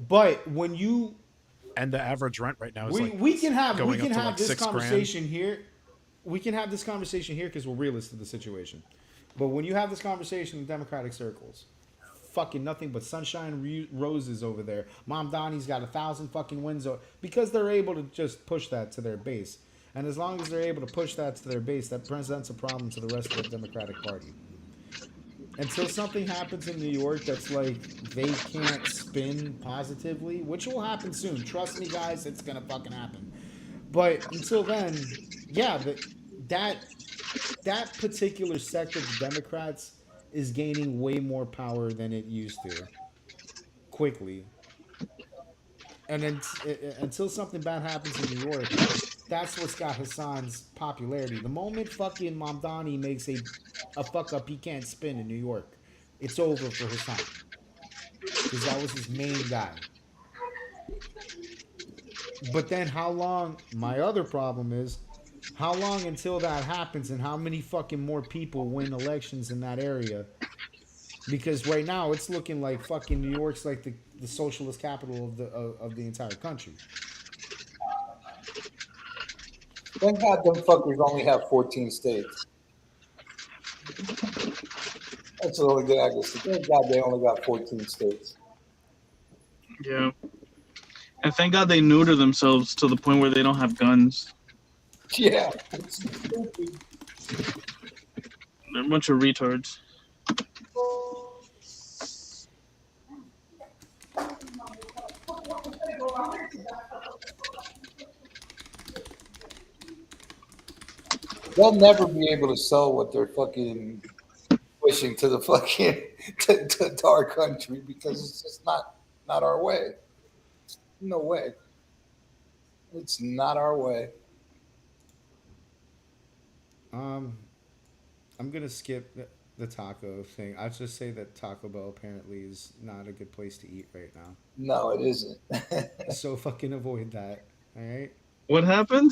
But when you And the average rent right now is we like we going up can to have like this 6 grand. conversation here. We can have this conversation here because we're realists of the situation. But when you have this conversation in Democratic circles, fucking nothing but sunshine roses over there. Mom Donnie's got 1,000 fucking wins because they're able to just push that to their base. And as long as they're able to push that to their base, that presents a problem to the rest of the Democratic Party. Until something happens in New York that's like they can't spin positively, which will happen soon. Trust me, guys, it's gonna fucking happen. But until then, yeah, that that particular sect of the Democrats is gaining way more power than it used to quickly. And then until something bad happens in New York, that's what's got Hassan's popularity. The moment fucking Mamdani makes a fuck up he can't spin in New York, it's over for Hassan because that was his main guy. But then how long? My other problem is how long until that happens, and how many fucking more people win elections in that area? Because right now it's looking like fucking New York's like the socialist capital of the entire country. Thank God them fuckers only have 14 states. That's the only good I can say. Thank God they only got 14 states. Yeah. And thank God they neuter themselves to the point where they don't have guns. Yeah, it's stupid. They're a bunch of retards. They'll never be able to sell what they're fucking pushing to the fucking to our country because it's just not our way. No way. It's not our way. Um, I'm gonna skip the taco thing. I'll just say that Taco Bell apparently is not a good place to eat right now. No, it isn't. So fucking avoid that. All right. What happened?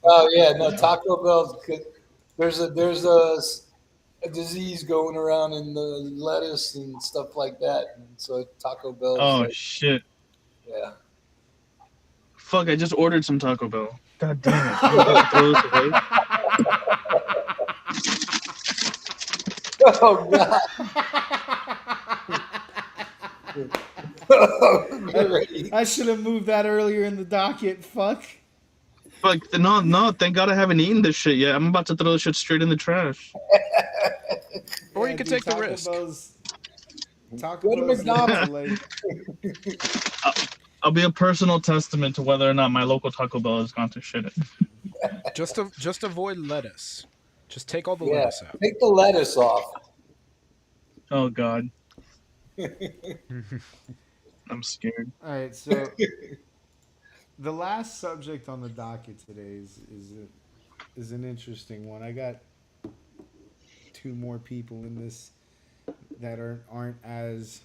Oh yeah, no Taco Bell's good. There's a disease going around in the lettuce and stuff like that, and so Taco Bell's Oh like, shit! yeah. Fuck! I just ordered some Taco Bell. God damn it! I'm about to throw this away. Oh god. Great. I should have moved that earlier in the docket. Fuck. Fuck! No! Thank God I haven't eaten this shit yet. I'm about to throw this shit straight in the trash. Or Yeah, you could dude, take the risk. Taco Go to Bell's McDonald's. like I'll be a personal testament to whether or not my local Taco Bell has gone to shit. Just avoid lettuce. Just take all the Yeah, lettuce out. take the lettuce off. Oh God, I'm scared. all right. So the last subject on the docket today is an interesting one. I got two more people in this that aren't as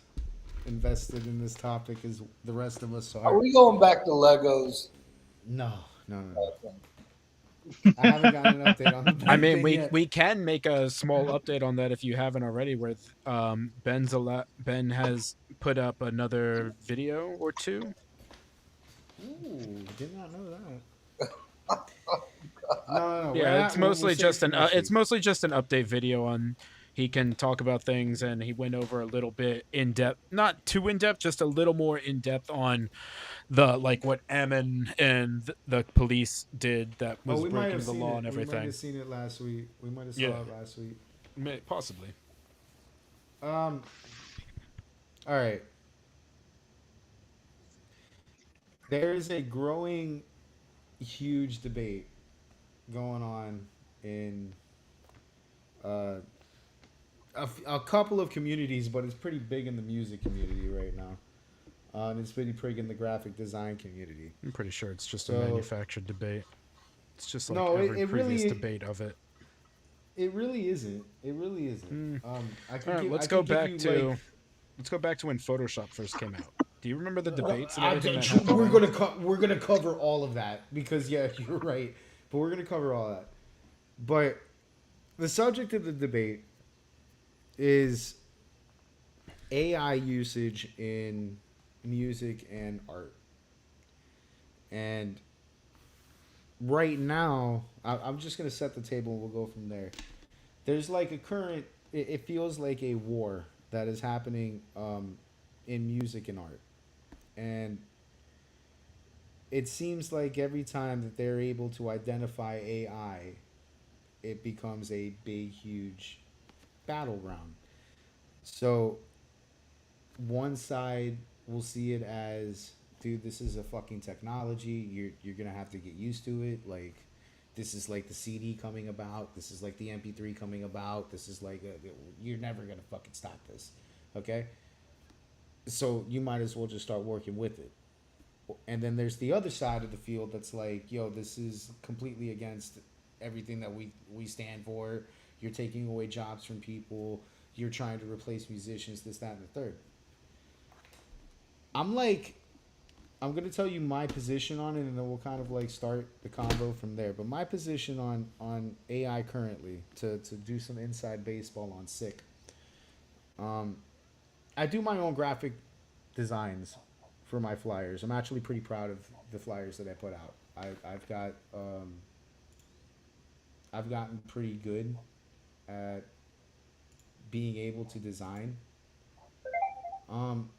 invested in this topic as the rest of us Are are. we going back to Legos? No. I haven't gotten an update on the I Ben mean, thing we yet. we can make a small update on that if you haven't already. With Ben has put up another video or two. Ooh, did not know that. No. Yeah, it's mostly we'll just save it for next it's week. mostly just an update video on. He can talk about things, and he went over a little bit in depth, not too in depth, just a little more in depth on the like what Ammon and the police did that Oh, was we might breaking have the seen law it. and We might everything. have seen it last week. We might have saw Yeah. it last week. Possibly. All right. There is a growing, huge debate going on in uh, a couple of communities, but it's pretty big in the music community right now. And it's really prigging the graphic design community. I'm pretty sure it's just a So manufactured debate. It's just like no, every previous debate of it. it really isn't. It really isn't. Hmm. I All could right, give I let's go could give back you like to when Photoshop first came out. Do you remember the no, debates and everything that happened we're then? gonna cover all of that because yeah, you're right. But we're gonna cover all that. But the subject of the debate is AI usage in music and art. And right now, I'm just gonna set the table and we'll go from there. There's like a current. It feels like a war that is happening in music and art, and it seems like every time that they're able to identify AI, it becomes a big, huge battleground. So one side will see it as, dude, this is a fucking technology. You're gonna have to get used to it. Like, this is like the CD coming about. This is like the MP3 coming about. This is like you're never gonna fucking stop this, okay? So you might as well just start working with it. And then there's the other side of the field that's like, yo, this is completely against everything that we stand for. You're taking away jobs from people. You're trying to replace musicians. This, that, and the third. I'm like, I'm gonna tell you my position on it, and then we'll kind of like start the convo from there. But my position on AI currently to do some inside baseball on sick. Um, I do my own graphic designs for my flyers. I'm actually pretty proud of the flyers that I put out. I've got I've gotten pretty good at being able to design. Um,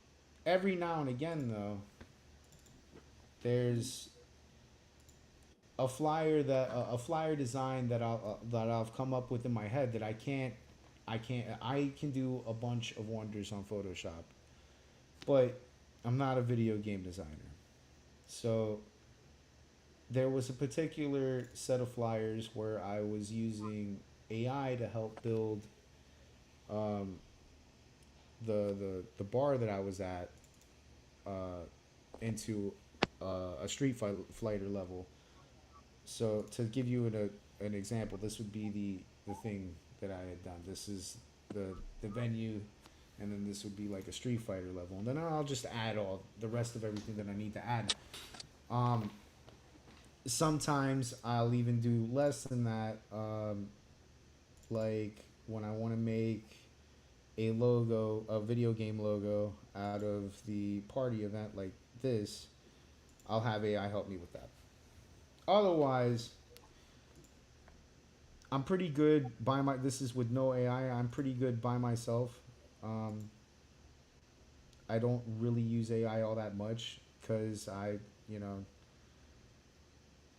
every now and again, though, there's a flyer design that I've come up with in my head that I can do a bunch of wonders on Photoshop, but I'm not a video game designer. So there was a particular set of flyers where I was using AI to help build um, the bar that I was at uh, into a fighter level. So to give you an example, this would be the thing that I had done. This is the venue, and then this would be like a Street Fighter level, and then I'll just add all the rest of everything that I need to add. Um, Sometimes I'll even do less than that. Like when I want to make a logo, a video game logo out of the party event like this, I'll have AI help me with that. Otherwise, I'm pretty good by my. This is with no AI. I'm pretty good by myself. Um, I don't really use AI all that much because you know,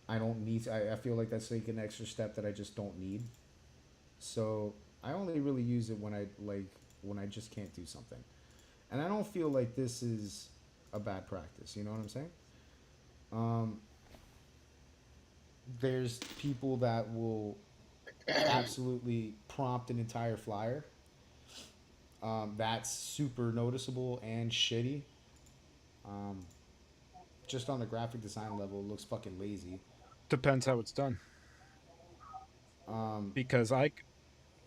I don't need. I feel like that's like an extra step that I just don't need. So I only really use it when when I just can't do something, and I don't feel like this is a bad practice. You know what I'm saying? Um, there's people that will absolutely prompt an entire flyer. That's super noticeable and shitty. Um, just on the graphic design level, it looks fucking lazy. Depends how it's done. Um, Because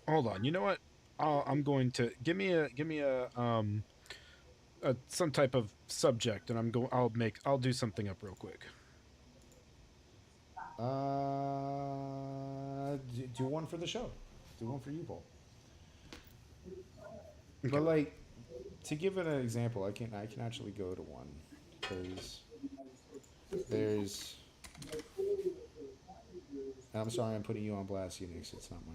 hold on. You know what? I'm going to give me a some type of subject, and I'll do something up real quick. do one for the show. Do one for UPOL. Okay. But like to give it an example, I can actually go to one because there's. And I'm sorry, I'm putting you on blast, Unix. It's not my.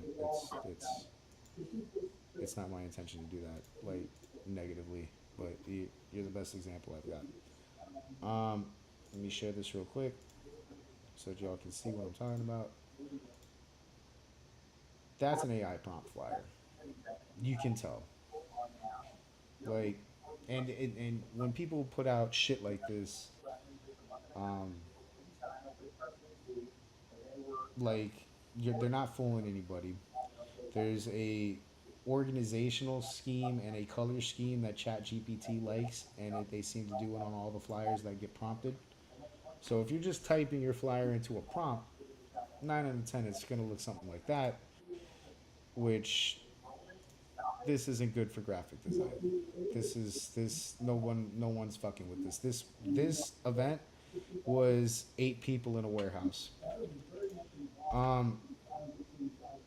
It's not my intention to do that like negatively, but you're the best example I've got. Let me share this real quick so that y'all can see what I'm talking about. That's an AI prompt flyer. You can tell. Like, and when people put out shit like this, um, like they're not fooling anybody. There's a organizational scheme and a color scheme that ChatGPT likes, and they seem to do it on all the flyers that get prompted. So if you're just typing your flyer into a prompt, 9 out of 10 it's going to look something like that, which this isn't good for graphic design. This no one's fucking with this. This event was 8 people in a warehouse. Um,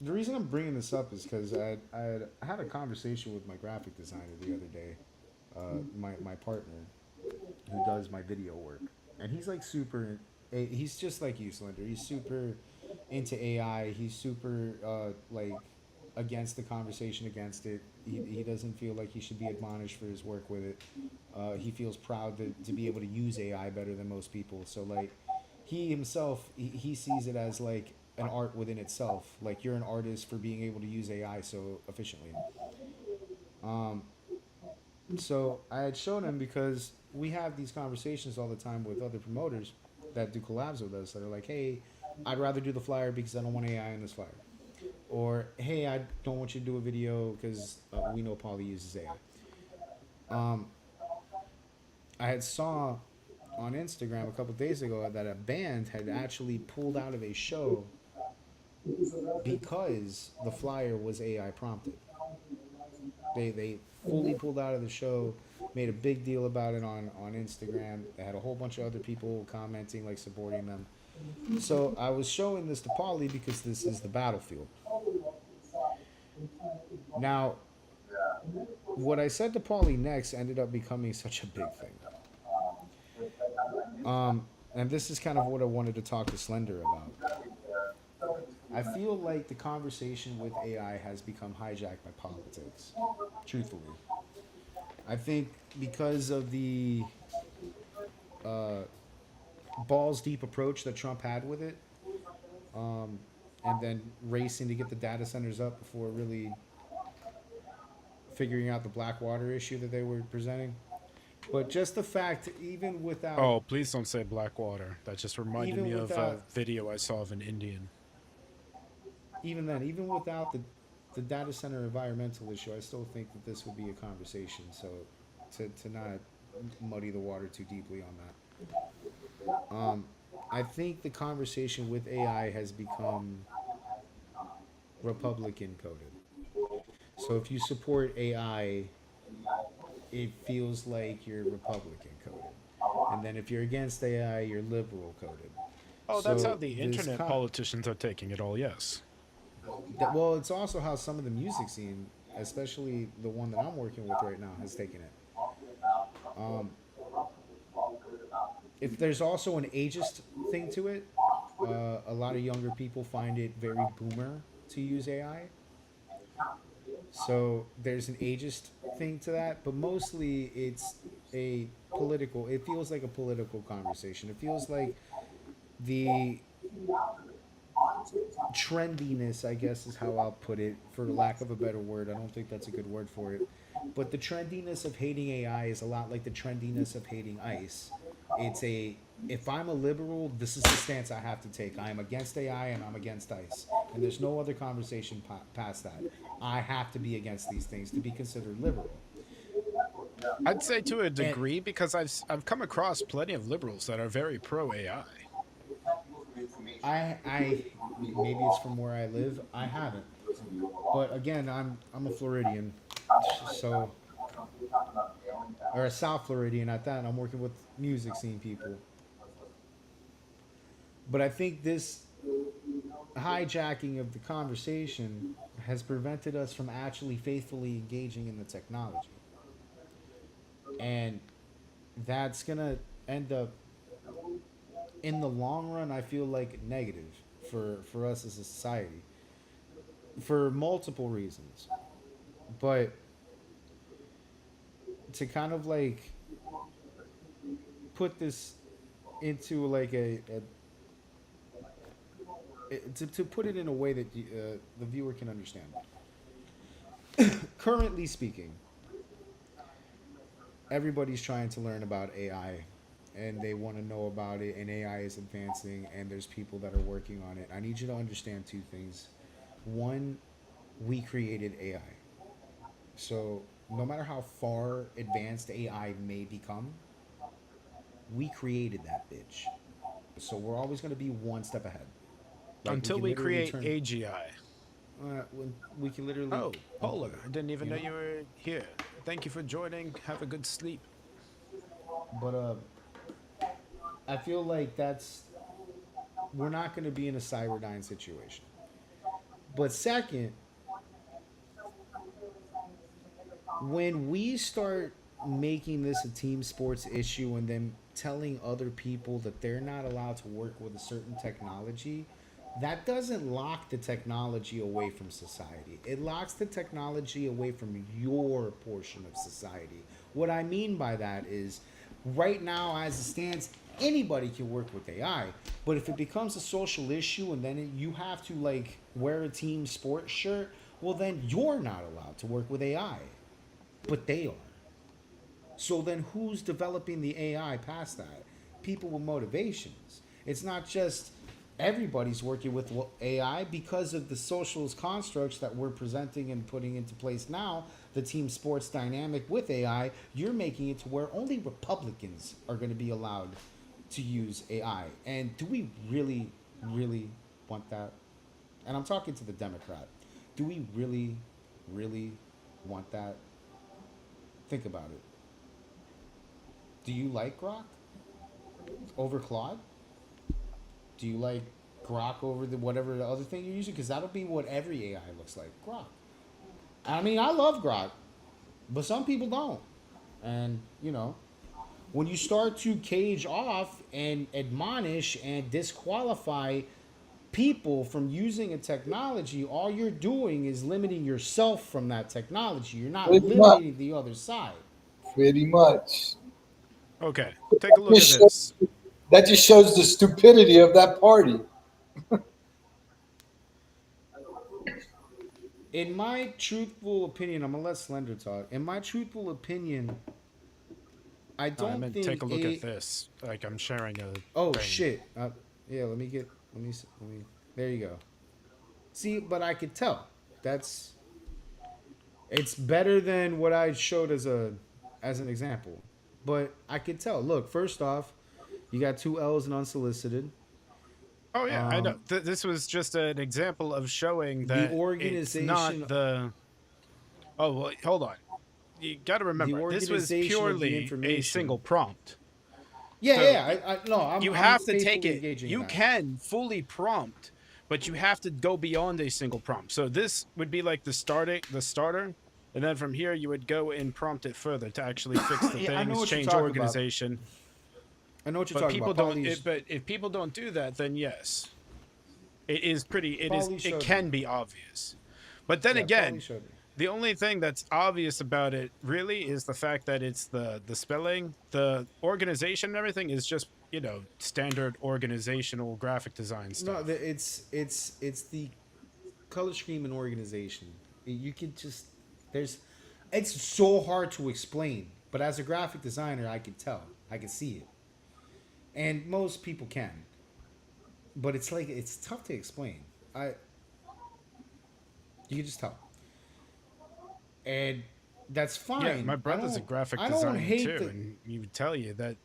the reason I'm bringing this up is because I had a conversation with my graphic designer the other day, my partner who does my video work, and he's like super. He's just like you, Slender. He's super into AI. He's super like against the conversation against it. He doesn't feel like he should be admonished for his work with it. He feels proud to be able to use AI better than most people. So like he himself he sees it as like an art within itself. Like you're an artist for being able to use AI so efficiently. Um, so I had shown him because we have these conversations all the time with other promoters that do collabs with us that are like, hey, I'd rather do the flyer because I don't want AI in this flyer. Or, hey, I don't want you to do a video because we know Paulie uses AI. I had saw on Instagram a couple days ago that a band had actually pulled out of a show because the flyer was AI prompted. They fully pulled out of the show, made a big deal about it on Instagram. They had a whole bunch of other people commenting, like supporting them. So I was showing this to Paulie because this is the battlefield. Now, what I said to Paulie next ended up becoming such a big thing. And this is kind of what I wanted to talk to Slender about. I feel like the conversation with AI has become hijacked by politics, truthfully. I think because of the uh, balls deep approach that Trump had with it, and then racing to get the data centers up before really figuring out the Blackwater issue that they were presenting. But just the fact, Oh, please don't say Blackwater. That just reminded even me of a without, video I saw of an Indian. even without the data center environmental issue, I still think that this would be a conversation. So to not muddy the water too deeply on that. I think the conversation with AI has become Republican coded. So if you support AI, it feels like you're Republican coded. And then if you're against AI, you're liberal coded. Oh, that's how So the internet politicians are taking it all, yes. well, it's also how some of the music scene, especially the one that I'm working with right now, has taken it. Um, if there's also an ageist thing to it, a lot of younger people find it very boomer to use AI. So there's an ageist thing to that, but mostly it's a political. It feels like a political conversation. It feels like the trendiness, I guess, is how I'll put it, for lack of a better word. I don't think that's a good word for it. But the trendiness of hating AI is a lot like the trendiness of hating ICE. It's a, if I'm a liberal, this is the stance I have to take. I am against AI and I'm against ICE. And there's no other conversation past that. I have to be against these things to be considered liberal. I'd say to a And degree because I've come across plenty of liberals that are very pro AI. I maybe it's from where I live. I haven't. But again, I'm a Floridian, so, or a South Floridian at that. And I'm working with music scene people. But I think this hijacking of the conversation has prevented us from actually faithfully engaging in the technology. And that's going to end up, in the long run, I feel like negative for us as a society for multiple reasons. But to kind of like put this into like to put it in a way that the viewer can understand. Currently speaking, everybody's trying to learn about AI and they want to know about it, and AI is advancing and there's people that are working on it. I need you to understand two things. One, we created AI. So no matter how far advanced AI may become, we created that bitch. So we're always going to be one step ahead. Like we Until can we literally create turn, AGI. we can literally Oh, unplug Polar, it. I didn't even You know know. you were here. Thank you for joining. Have a good sleep. But I feel like that's we're not going to be in a Cyberdyne situation. But second, when we start making this a team sports issue and then telling other people that they're not allowed to work with a certain technology, that doesn't lock the technology away from society. It locks the technology away from your portion of society. What I mean by that is right now, as it stands, anybody can work with AI. But if it becomes a social issue and then you have to like wear a team sports shirt, well, then you're not allowed to work with AI, but they are. So then who's developing the AI past that? People with motivations. It's not just everybody's working with AI because of the socialist constructs that we're presenting and putting into place now, the team sports dynamic with AI, you're making it to where only Republicans are going to be allowed to use AI. And do we really, really want that? And I'm talking to the Democrat. Do we really, really want that? Think about it. Do you like Grok over Claude? Do you like Grok over the whatever the other thing you're using? Because that'll be what every AI looks like. Grok. I mean, I love Grok, but some people don't. And when you start to cage off and admonish and disqualify people from using a technology, all you're doing is limiting yourself from that technology. You're not Pretty much. limiting the other side. Pretty much. Okay, take a look at Just show- this. that just shows the stupidity of that party. In my truthful opinion, I'm gonna let Slender talk. In my truthful opinion, I No, I don't meant take think a look at a. this. Like I'm sharing a Oh thing. shit! Yeah, let me. There you go. See, but I could tell. That's it's better than what I showed as an example. But I could tell. Look, first off, you got two L's in unsolicited. Oh yeah, I know. Um, This was just an example of showing the that it's not organization, the. Oh well, hold on. You got to the remember, this was organization of the purely a information. single prompt. Yeah, So yeah. I no, you I'm have to take faithfully it. engaging in You that. can fully prompt, but you have to go beyond a single prompt. So this would be like the starter, and then from here you would go and prompt it further to actually fix the Yeah, I know things, what you're change talking about. organization. I know what you're But talking people about. don't. But if people don't do that, then yes, it is pretty. It is. Paulie It showed me. can be obvious. But then Yeah, Paulie again, showed me. the only thing that's obvious about it really is the fact that it's the spelling, the organization, and everything is just standard organizational graphic design No, stuff. it's the color scheme and organization. You could just there's it's so hard to explain, but as a graphic designer, I could tell. I could see it. And most people can. But it's like it's tough to explain. I You can just tell. And that's Yeah, my fine. brother's a graphic I don't designer hate too, the and he would tell you that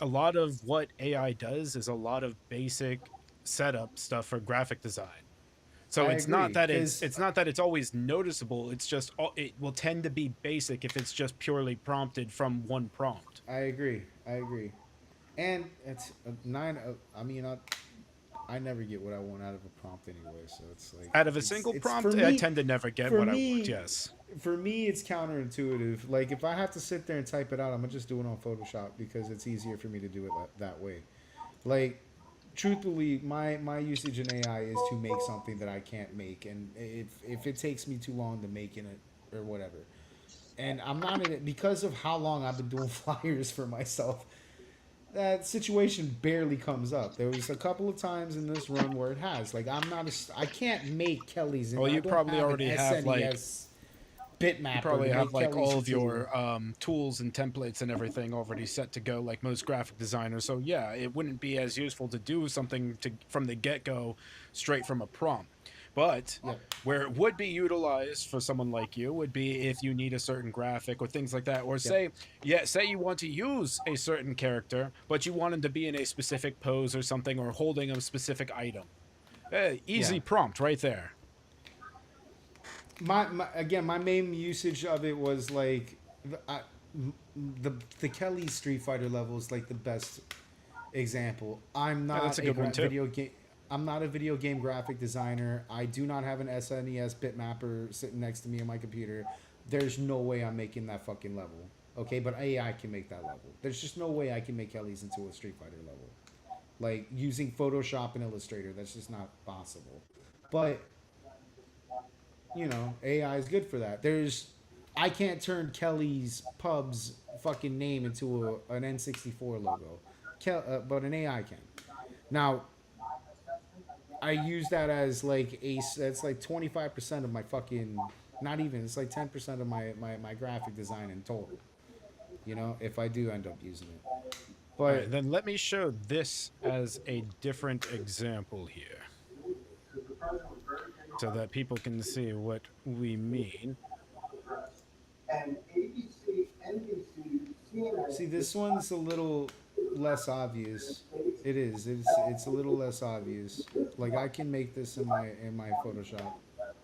a lot of what AI does is a lot of basic setup stuff for graphic design. So I it's not agree that cuz it's not that it's always noticeable. It's just it will tend to be basic if it's just purely prompted from one prompt. I agree. I agree. And it's nine. I mean, I never get what I want out of a prompt anyway. So it's like Out of a single it's for prompt, I me. tend to never get For what I want. me, Yes. for me, it's counterintuitive. Like if I have to sit there and type it out, I'm gonna just do it on Photoshop because it's easier for me to do it that way. Like truthfully, my usage in AI is to make something that I can't make, and if it takes me too long to make in it or whatever, and I'm not in it because of how long I've been doing flyers for myself. That situation barely comes up. There was a couple of times in this run where it has. Like I can't make Kelly's, and Well, I you don't probably have an already have SNES you bitmapper probably to have make like Kelly's all of tool. your tools and templates and everything already set to go, like most graphic designers. So yeah, it wouldn't be as useful to do something to from the get go straight from a prompt. But Yeah. where it would be utilized for someone like you would be if you need a certain graphic or things like that. Or Yep. say, yeah, say you want to use a certain character, but you want him to be in a specific pose or something or holding a specific item. Yeah. Easy prompt right there. My again, my main usage of it was like the Kelly Street Fighter level is like the best example. Yeah, that's a good one too. Video game. I'm not a video game graphic designer. I do not have an SNES bitmapper sitting next to me on my computer. There's no way I'm making that fucking level. Okay, but AI can make that level. There's just no way I can make Kelly's into a Street Fighter level. Like using Photoshop and Illustrator, that's just not possible. But AI is good for that. I can't turn Kelly's Pub's fucking name into an N64 logo, but an AI can. Now, I use that as like that's like 25% of my fucking, not even, it's like 10% of my graphic design in total. If I do end up using it. All But right, then let me show this as a different example here so that people can see what we mean. And ABC, NBC, CNN. see, this one's a little less obvious. It is. It's a little less obvious. Like I can make this in my Photoshop.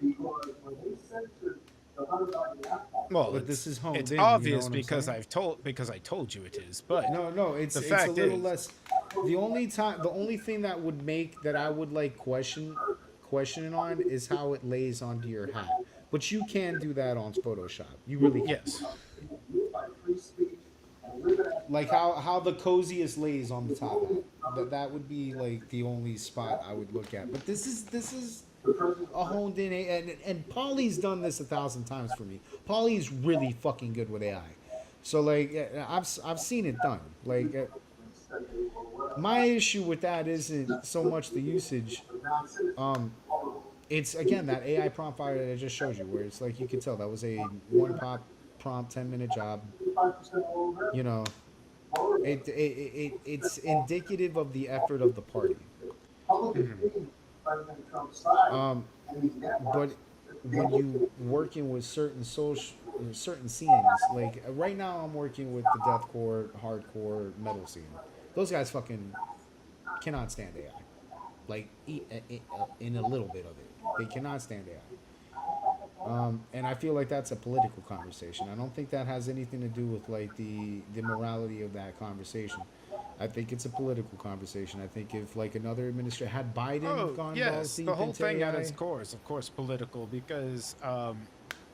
Because when they censored the $100 Well, But this is honed it's in, you know obvious what I'm because saying? I told you it is. But No, it's the a fact little is, less. The only thing that would make that I would like questioning on is how it lays onto your hat. But you can do that on Photoshop. You really can. yes. Like how the coziest lays on the top hat. That would be like the only spot I would look at. But this is a honed in and Polly's done this 1,000 times for me. Polly's really fucking good with AI. So like I've seen it done. Like my issue with that isn't so much the usage. It's again that AI prompt fire that I just showed you, where it's like you can tell that was a one pop prompt 10-minute job. You know, it's indicative of the effort of the party. But when you working with certain scenes, like right now I'm working with the deathcore, hardcore, metal scene. Those guys fucking cannot stand AI. Like in a little bit of it, they cannot stand AI. And I feel like that's a political conversation. I don't think that has anything to do with like the morality of that conversation. I think it's a political conversation. I think if like another administration had Biden Oh, gone balls yes. deep The whole into thing at AI, its core is, of course, political because,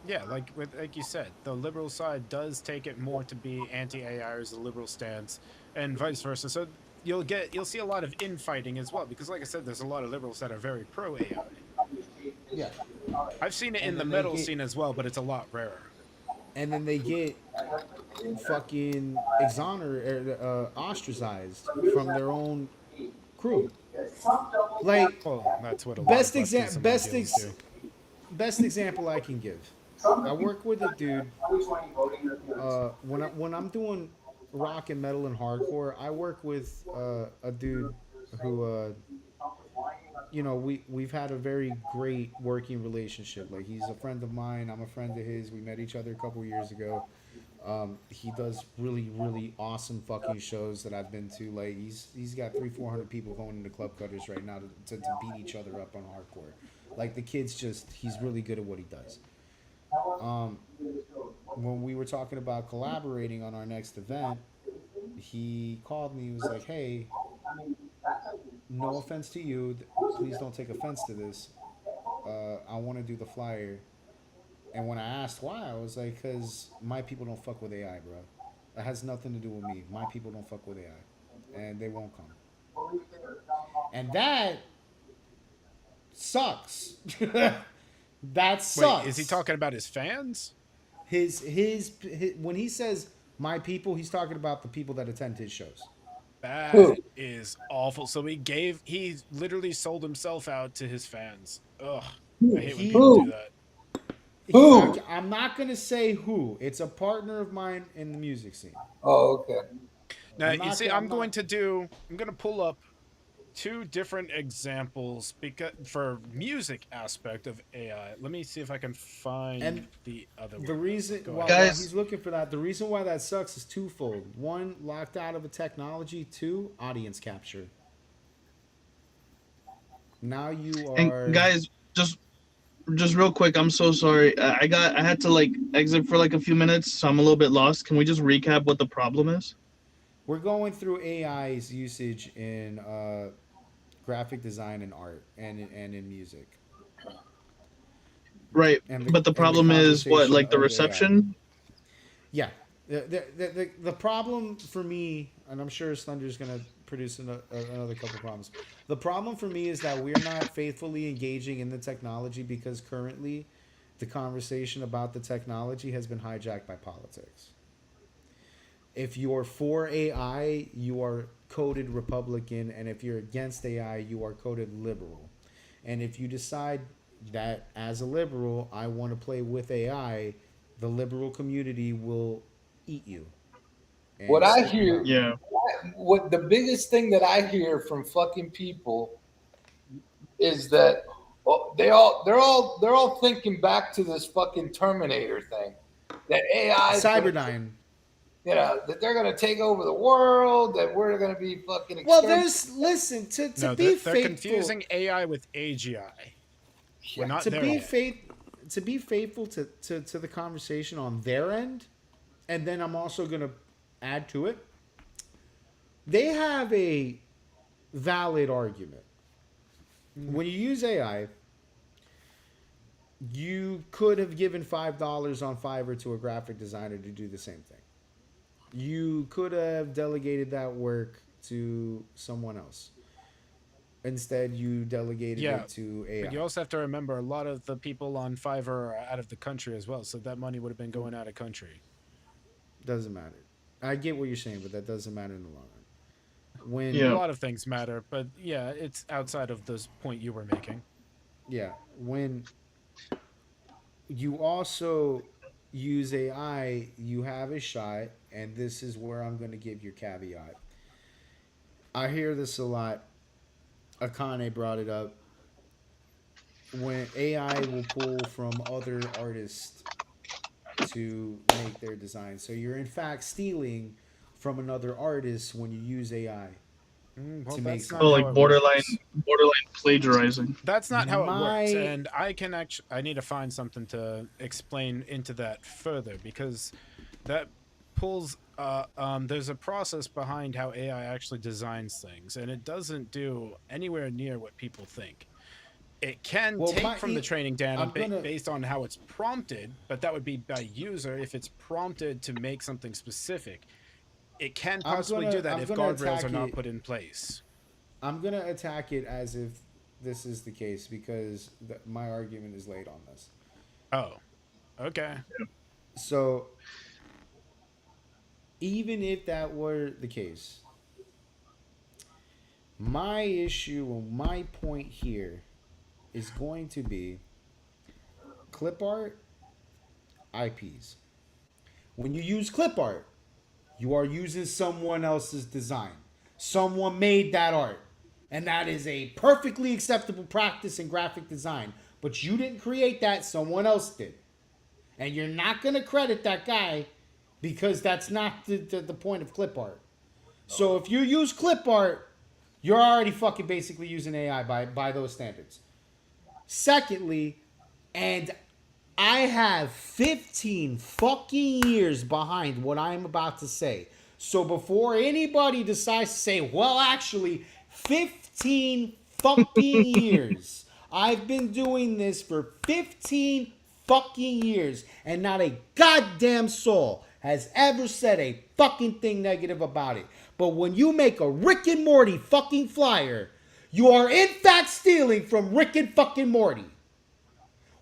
yeah, like you said, the liberal side does take it more to be anti-AI or is the liberal stance, and vice versa. So you'll see a lot of infighting as well because, like I said, there's a lot of liberals that are very pro AI. yeah, I've seen it in and the then they metal get scene as well, but it's a lot rarer. and then they get fucking ostracized from their own crew. Like Well, that's what a lot best of example, leftism ideals do. best example I can give. I work with a dude. When I'm doing rock and metal and hardcore, I work with a dude who we've had a very great working relationship. Like he's a friend of mine, I'm a friend of his. We met each other a couple years ago. He does really really awesome fucking shows that I've been to. Like he's got 300-400 people going into club cutters right now to beat each other up on hardcore. Like the kid's just he's really good at what he does. Um, when we were talking about collaborating on our next event, he called me. He was like, "Hey, no offense to you. Please don't take offense to this. I want to do the flyer." And when I asked why, I was like, "Cause my people don't fuck with AI, bro. It has nothing to do with me. My people don't fuck with AI, and they won't come." And that sucks. That Wait, is he sucks. talking about his fans? His when he says my people, he's talking about the people that attend his shows. That is awful. So he literally sold himself out to his fans. Ugh, I hate when He, people do that. I'm not gonna say who. It's a partner of mine in the music scene. Oh, okay. Now I'm you not. see, I'm not. I'm going to pull up two different examples because for music aspect of AI. Let me see if I can find And the other the one. reason Go while, ahead. while Guys, he's looking for that, the reason why that sucks is twofold. One, locked out of a technology. Two, audience capture. Now you and are. guys, just real quick, I'm so sorry. I had to like exit for like a few minutes, so I'm a little bit lost. Can we just recap what the problem is? We're going through AI's usage in graphic design and art and in music Right, but the and the problem is what, conversation like the of AI. reception? Yeah, the problem for me, and I'm sure Thunder's gonna produce another couple problems. The problem for me is that we're not faithfully engaging in the technology because currently, the conversation about the technology has been hijacked by politics. If you're for AI, you are coded Republican, and if you're against AI, you are coded liberal. And if you decide that as a liberal, I want to play with AI, the liberal community will eat you What and I spit you hear, out. Yeah. what the biggest thing that I hear from fucking people is that they're all thinking back to this fucking Terminator thing. That AI is gonna, Cyberdyne. that they're gonna take over the world. That we're gonna be fucking Well, exterminated. there's listen to No, be they're faithful confusing AI with AGI. We're Yeah. not to there be yet. faith to be faithful to the conversation on their end, and then I'm also gonna add to it. They have a valid argument. When you use AI, you could have given $5 on Fiverr to a graphic designer to do the same thing. You could have delegated that work to someone else. Instead, you delegated Yeah, it to but you AI. also have to remember a lot of the people on Fiverr are out of the country as well, so that money would have been going out of country. Doesn't matter. I get what you're saying, but that doesn't matter in the long run. A When Yeah. lot of things matter, but yeah, it's outside of this point you were making. yeah, when you also use AI, you have a shot, and this is where I'm going to give your caveat. I hear this a lot. Akane brought it up. When AI will pull from other artists to make their design. So you're in fact stealing from another artist when you use AI Well, to make that's Oh, not something. how like it works. borderline plagiarizing. That's not how it works, My and I can actually I need to find something to explain into that further because that pulls there's a process behind how AI actually designs things, and it doesn't do anywhere near what people think. It can well, take from the training data I'm gonna based on how it's prompted, but that would be by user if it's prompted to make something specific. It can possibly do that I'm if gonna guardrails are attack not it. put in place. I'm gonna attack it as if this is the case because my argument is laid on this. Oh, okay. So even if that were the case, my issue or my point here is going to be clip art IPs. When you use clip art, you are using someone else's design. Someone made that art. And that is a perfectly acceptable practice in graphic design. But you didn't create that, someone else did. And you're not going to credit that guy because that's not the point of clip art. So if you use clip art, you're already fucking basically using AI by those standards. Secondly, and I have 15 fucking years behind what I'm about to say. So before anybody decides to say, well, actually, 15 fucking years. I've been doing this for 15 fucking years, and not a goddamn soul has ever said a fucking thing negative about it. But when you make a Rick and Morty fucking flyer, you are in fact stealing from Rick and fucking Morty.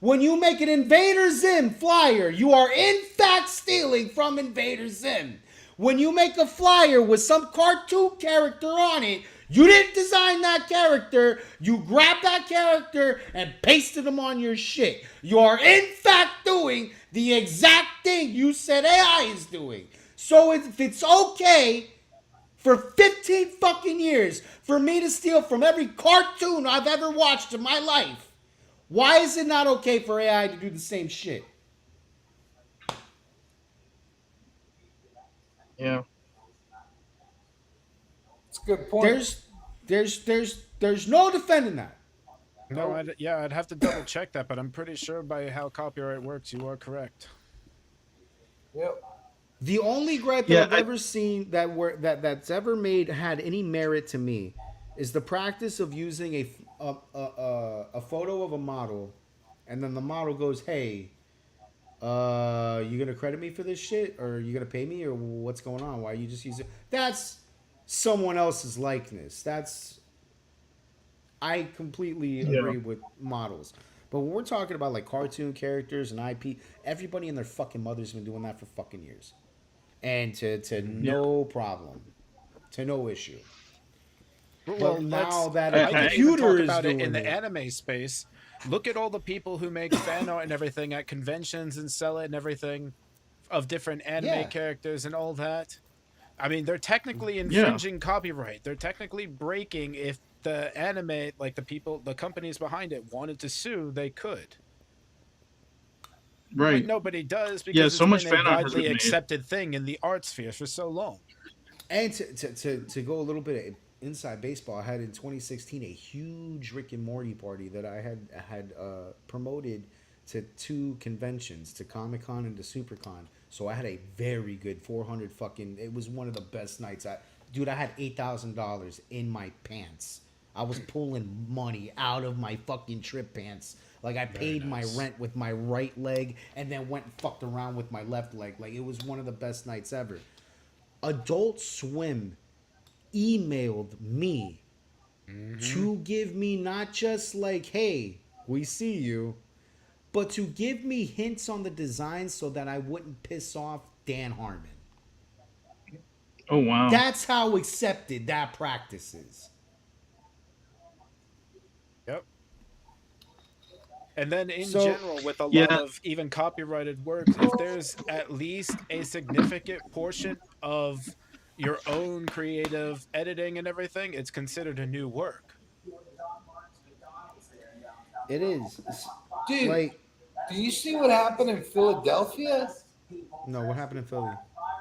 When you make an Invader Zim flyer, you are in fact stealing from Invader Zim. When you make a flyer with some cartoon character on it, you didn't design that character. You grabbed that character and pasted them on your shit. You are in fact doing the exact thing you said AI is doing. So if it's okay for 15 fucking years for me to steal from every cartoon I've ever watched in my life. Why is it not okay for AI to do the same shit? Yeah. It's a good point. There's no defending that. No, I'd have to double check that, but I'm pretty sure by how copyright works, you are correct. Yep. The only gripe that Yeah. I've ever seen that's ever made had any merit to me is the practice of using a photo of a model, and then the model goes, "Hey, you gonna credit me for this shit, or you gonna pay me, or what's going on? Why are you just using?" That's someone else's likeness. I completely Yeah. agree with models. But when we're talking about like cartoon characters and IP, everybody and their fucking mother's been doing that for fucking years. And to Yeah. no problem, to no issue. Well, But now let's. that a I I can even computer talk is about it in doing the it, anime space. Look at all the people who make fan art and everything at conventions and sell it and everything of different anime yeah, characters and all that. I mean, they're technically Yeah. infringing copyright. They're technically breaking if the anime, like the people, the companies behind it wanted to sue, they could. But Right. nobody does Yeah. because So it's much been a fan art has widely been made. accepted thing in the art sphere for so long. and to go a little bit inside baseball, I had in 2016 a huge Rick and Morty party that I had promoted to two conventions, to Comic Con and to SuperCon. So I had a very good 400 fucking. It was one of the best nights. Dude, I had $8,000 in my pants. I was pulling money out of my fucking trip pants. Like I Very paid my nice. rent with my right leg and then went and fucked around with my left leg. Like it was one of the best nights ever. Adult Swim emailed me Mm-hmm. to give me not just like, hey, we see you, but to give me hints on the design so that I wouldn't piss off Dan Harmon. Oh wow. That's how accepted that practice is. Yep. And then in So, general, with a lot Yeah. of even copyrighted works, if there's at least a significant portion of your own creative editing and everything, it's considered a new work. it is. Dude, Like, do you see what happened in Philadelphia? no, what happened in Philly?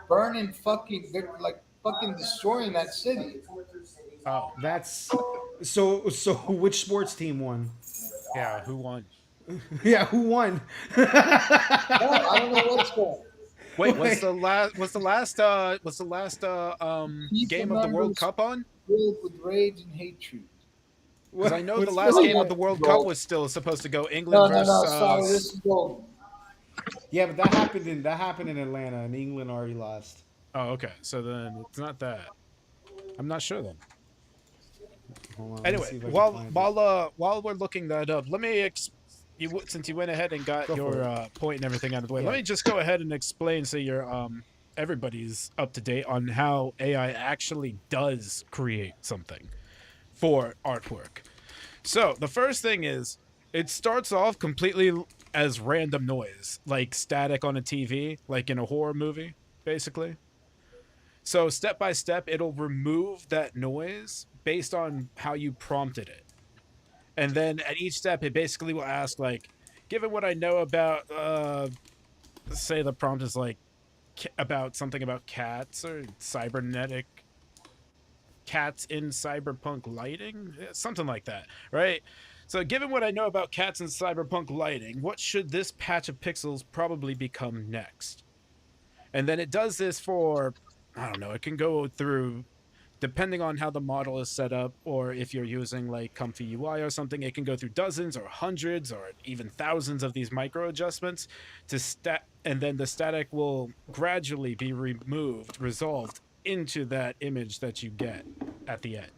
Burning fucking, they're like fucking destroying that city. Oh, That's so which sports team won? yeah, who won? Yeah, who won? No, I don't know what's going. Wait, Wait. what's the last People game of the World members Cup on? filled with rage and hatred. Because I know the What's last Philly? game of the World Cup Gold. was still supposed to go England No, no, versus no. Sorry, this is gold. Yeah, but that happened in Atlanta, and England already lost. Oh, okay. So then it's not that. I'm not sure then. Hold on, let me Anyway, see if I can while find it. while we're looking that up, let me since you went ahead and got Go for your it. point and everything out of the way. Let Yeah. me just go ahead and explain so you're everybody's up to date on how AI actually does create something for artwork. So the first thing is it starts off completely as random noise, like static on a TV, like in a horror movie, basically. So step by step, it'll remove that noise based on how you prompted it. And then at each step, it basically will ask, like, given what I know about, say the prompt is like about something about cats or cybernetic cats in cyberpunk lighting, something like that, right? So, given what I know about cats in cyberpunk lighting, what should this patch of pixels probably become next? And then it does this for, I don't know, it can go through, depending on how the model is set up, or if you're using like Comfy UI or something, it can go through dozens or hundreds or even thousands of these micro adjustments and then the static will gradually be resolved into that image that you get at the end.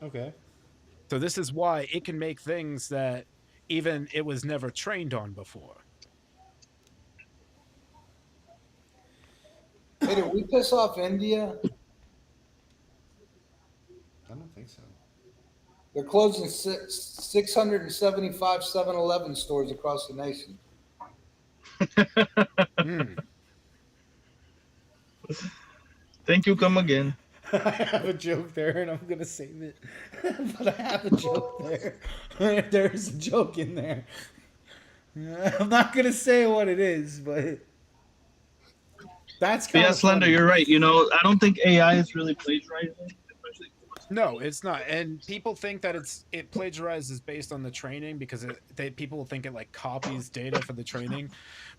Okay. So this is why it can make things that even it was never trained on before. Hey, did we piss off India? I don't think so. They're closing 675 7-Eleven stores across the nation. Hmm. Thank you. Come again. I have a joke there, and I'm gonna save it. But I have a joke there. There's a joke in there. I'm not gonna say what it is, but that's But kind yeah, of Slender, funny. you're right. I don't think AI is really plagiarizing, especially towards the No, beginning. it's not. And people think that it plagiarizes based on the training because people think it like copies data for the training,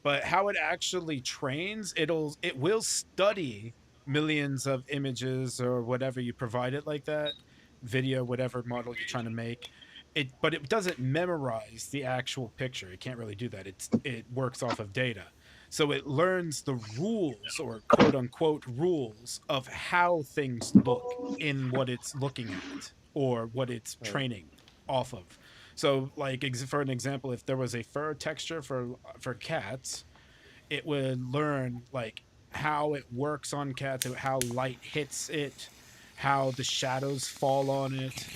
but how it actually trains, it will study millions of images or whatever you provide it like that, video, whatever model you're trying to make. But it doesn't memorize the actual picture. It can't really do that. It works off of data. So it learns the rules or quote unquote rules of how things look in what it's looking at or what it's Right. training off of. So, like for an example, if there was a fur texture for cats, it would learn like how it works on cats, how light hits it, how the shadows fall on it,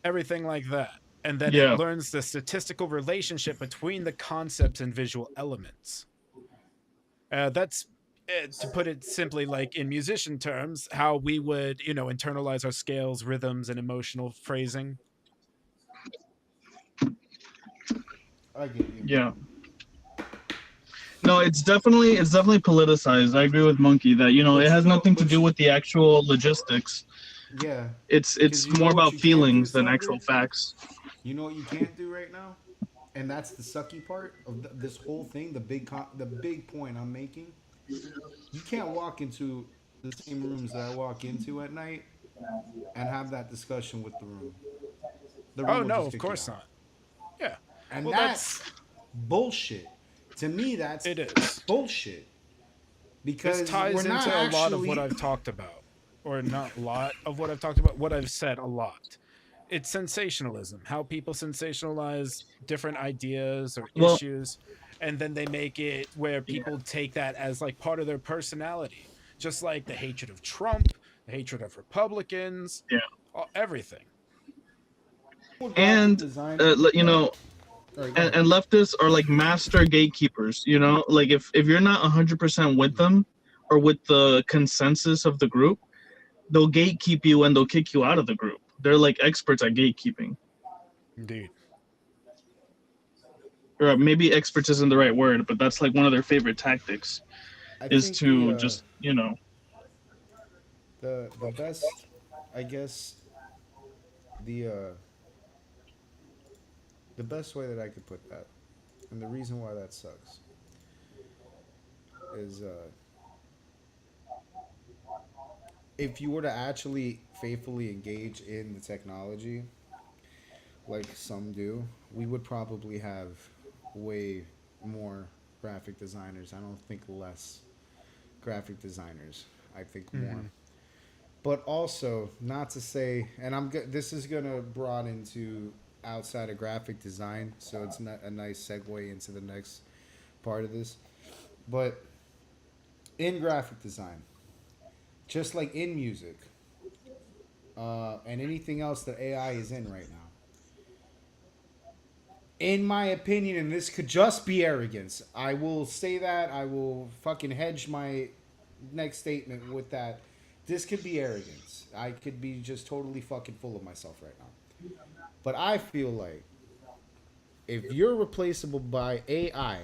everything like that. And then it Yeah. learns the statistical relationship between the concepts and visual elements. That's to put it simply, like in musician terms, how we would, internalize our scales, rhythms, and emotional phrasing. I get you. Yeah. No, it's definitely politicized. I agree with Monkey that it But has nothing to do with the actual logistics. yeah, It's because you more know what about you can't do, feelings than actual Slender. facts. You know what you can't do right now, and that's the sucky part of this whole thing. The big point I'm making. You can't walk into the same rooms that I walk into at night and have that discussion with the room. The room Oh will no, just of kick you course out. not. Yeah. And Well, that's that's bullshit. To me, that's it is. bullshit. This Because we're ties not into a lot of what actually. I've talked about, or not a lot of what I've talked about, what I've said a lot. It's sensationalism, how people sensationalize different ideas or Well, issues, and then they make it where people take that as like part of their personality, just like the hatred of Trump, the hatred of Republicans, yeah, everything. With graphic and design. All right, go ahead. and leftists are like master gatekeepers. Like if you're not 100% with them or with the consensus of the group, they'll gatekeep you and they'll kick you out of the group. They're like experts at gatekeeping. Indeed. Or maybe experts isn't the right word, but that's like one of their favorite tactics I is think to just. the best, I guess, the uh, the best way that I could put that, and the reason why that sucks, is if you were to actually faithfully engage in the technology, like some do, we would probably have way more graphic designers. I don't think less graphic designers. I think more. Hmm. But also, not to say, and this is gonna broad into outside of graphic design, so it's not a nice segue into the next part of this. But in graphic design, just like in music, and anything else that AI is in right now, in my opinion, and this could just be arrogance, I will say that, I will fucking hedge my next statement with that. This could be arrogance. I could be just totally fucking full of myself right now. But I feel like if you're replaceable by AI,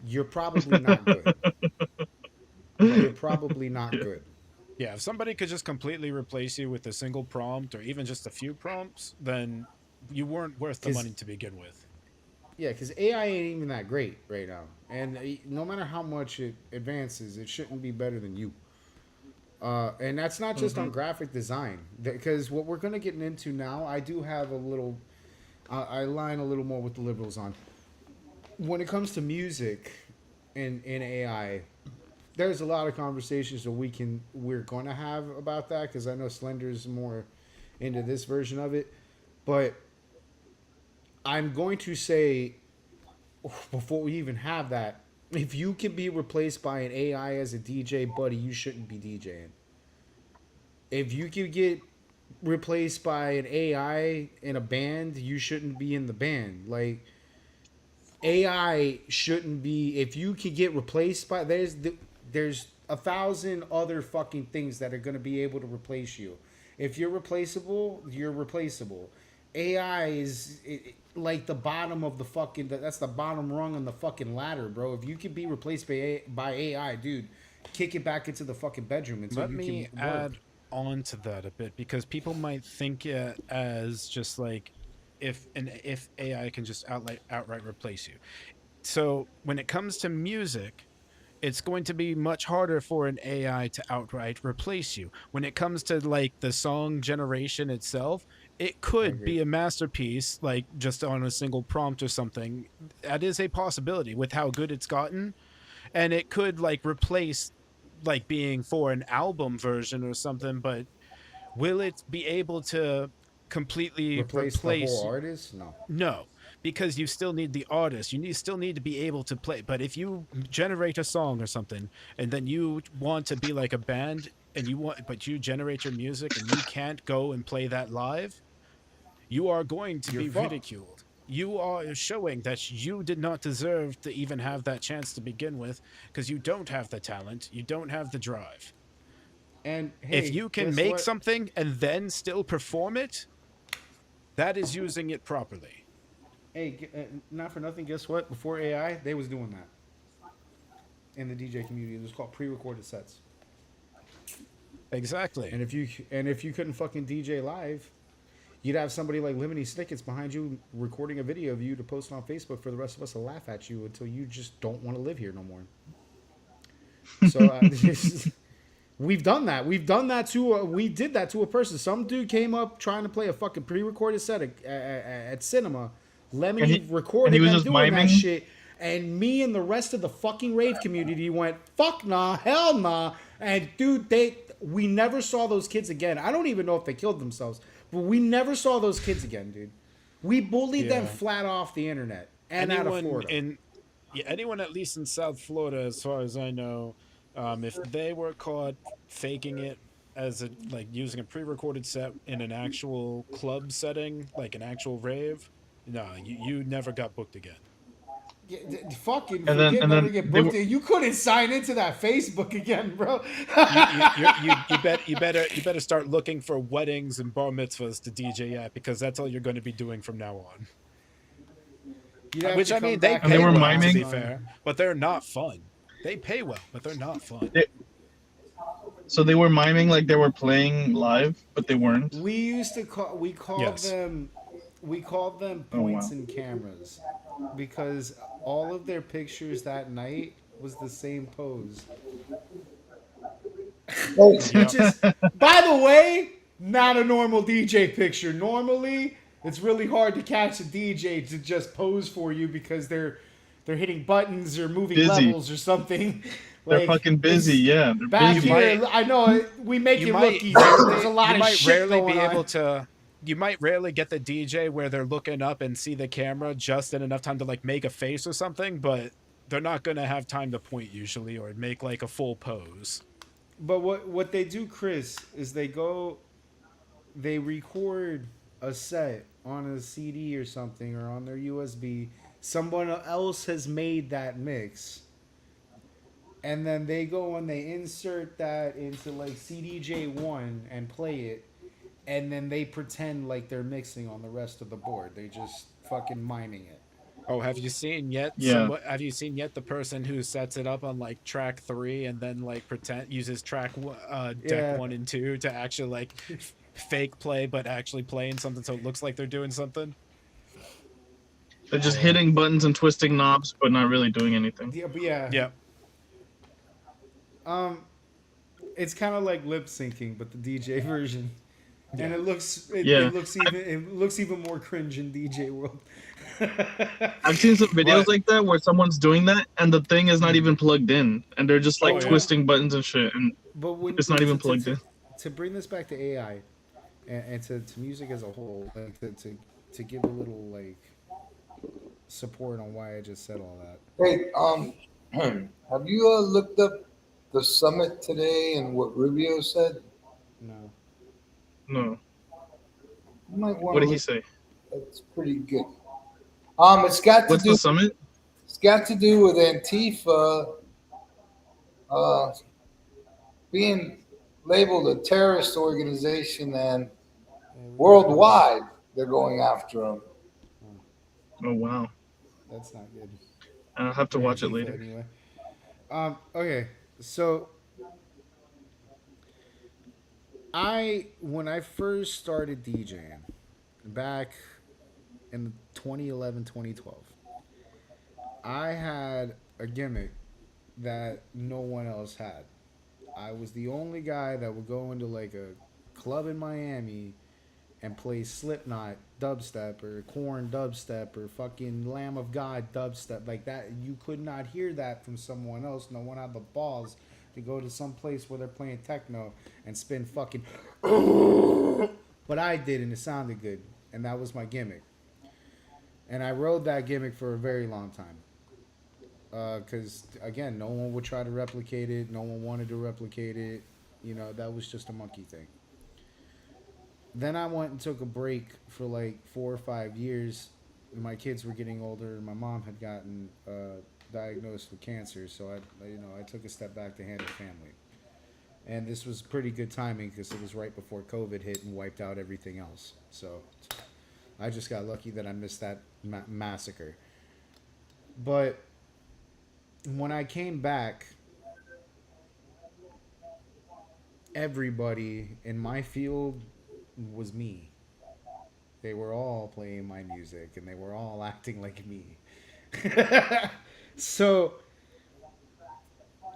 you're probably not good. You're probably not Yeah. good. Yeah, if somebody could just completely replace you with a single prompt or even just a few prompts, then you weren't worth the Cause money to begin with. yeah, because AI ain't even that great right now, and no matter how much it advances, it shouldn't be better than you. And that's not just Hmm. on graphic design, because what we're gonna get into now, I do have a little, I line a little more with the liberals on when it comes to music in AI. There's a lot of conversations that we're going to have about that because I know Slender's more into this version of it, but I'm going to say before we even have that, if you can be replaced by an AI as a DJ, buddy, you shouldn't be DJing. If you can get replaced by an AI in a band, you shouldn't be in the band. Like AI shouldn't be. If you can get replaced by there's 1,000 other fucking things that are going to be able to replace you. If you're replaceable, you're replaceable. AI is like the bottom of the fucking. That's the bottom rung on the fucking ladder, bro. If you can be replaced by AI, dude, kick it back into the fucking bedroom until Let you me can work. add on to that a bit because people might think it as just like if AI can just outright replace you. So when it comes to music, it's going to be much harder for an AI to outright replace you. When it comes to like the song generation itself, it I could agree. be a masterpiece, like just on a single prompt or something. That is a possibility with how good it's gotten. And it could like replace like being for an album version or something, but will it be able to completely Replace the whole replace? artist? No. No, because you still need the artist. Still need to be able to play. But if you generate a song or something, and then you want to be like a band, and but you generate your music, and you can't go and play that live, you are going to You're be fucked. ridiculed. You are showing that you did not deserve to even have that chance to begin with, because you don't have the talent, you don't have the drive. And If hey, you can guess make what? something and then still perform it, that is using it properly. Hey, not for nothing. Guess what? Before AI, they was doing that in the DJ community. It was called pre-recorded sets. Exactly. And if you couldn't fucking DJ live, you'd have somebody like Lemony Snickets behind you recording a video of you to post on Facebook for the rest of us to laugh at you until you just don't want to live here no more. So we've done that. We've done that to. We did that to a person. Some dude came up trying to play a fucking pre-recorded set at cinema. and Lemony he recorded was them just doing that miming. shit, and me and the rest of the fucking rave community went fuck nah, hell nah, and dude, we never saw those kids again. I don't even know if they killed themselves, but we never saw those kids again, dude. We bullied them Yeah. flat off the internet and out of Anyone Florida. in Yeah, anyone at least in South Florida, as far as I know, if they were caught faking it as like using a pre-recorded set in an actual club setting, like an actual rave, no, you never got booked again. Yeah, fucking and then forget and never then get they were booked in. You couldn't sign into that Facebook again, bro. You better start looking for weddings and bar mitzvahs to DJ at, because that's all you're going to be doing from now on. You'd have Which to I come mean, they back and they at pay were the well, to last be miming. time. fair, but they're not fun. They pay well, but they're not fun. They, so they were miming like they were playing live, but they weren't. We used to call Yes. we called them Oh points wow. and cameras because all of their pictures that night was the same pose. Yep. Which is, by the way, not a normal DJ picture. Normally, it's really hard to catch a DJ to just pose for you because they're hitting buttons or moving Busy. levels or something. They're Like fucking busy. it's Yeah, they're back You busy. might here. I know we make you it look might easy, but there's a rarely lot you of might shit rarely going be on. able to you might rarely get the DJ where they're looking up and see the camera just in enough time to like make a face or something, but they're not going to have time to point usually or make like a full pose. But what they do, Chris, is they record a set on a CD or something or on their USB. Someone else has made that mix, and then they go and they insert that into like CDJ1 and play it, and then they pretend like they're mixing on the rest of the board. They just fucking miming it. Oh, Yeah, have you seen yet the person who sets it up on like track 3 and then like pretend uses deck Yeah, 1 and 2 to actually like fake play but actually playing something so it looks like they're doing something? they're just yeah, hitting buttons and twisting knobs, but not really doing anything. yeah. But yeah, Yeah. um, it's kind of like lip syncing, but the DJ version. And Yeah. Yeah, it looks even more cringe in DJ world. I've seen some videos But like that where someone's doing that and the thing is not even plugged in, and they're just like oh yeah. twisting buttons and shit, and But when it's not even plugged in. to bring this back to AI and to music as a whole, like to give a little like support on why I just said all that. Hey, have you looked up the summit today and what Rubio said? No, No, You might want what to did he look. say? It's pretty good. It's got to What's do. the summit? It's got to do with Antifa uh, being labeled a terrorist organization, and Yeah, we got that. worldwide they're going after them. Oh, Oh wow. that's not good I'll have to for watch it Antifa later. anyway. Okay, so when I first started DJing back in 2011, 2012, I had a gimmick that no one else had. I was the only guy that would go into like a club in Miami and play Slipknot dubstep or Corn dubstep or fucking Lamb of God dubstep like that. You could not hear that from someone else. No one had the balls to go to some place where they're playing techno and spin fucking. But I did, and it sounded good, and that was my gimmick. And I rode that gimmick for a very long time. Because again, no one would try to replicate it. No one wanted to replicate it. You know, that was just a monkey thing. Then I went and took a break for like 4 or 5 years. My kids were getting older, and my mom had gotten diagnosed with cancer. So I took a step back to handle family. And this was pretty good timing because it was right before COVID hit and wiped out everything else. So I just got lucky that I missed that massacre. But when I came back, everybody in my field was me. They were all playing my music and they were all acting like me. So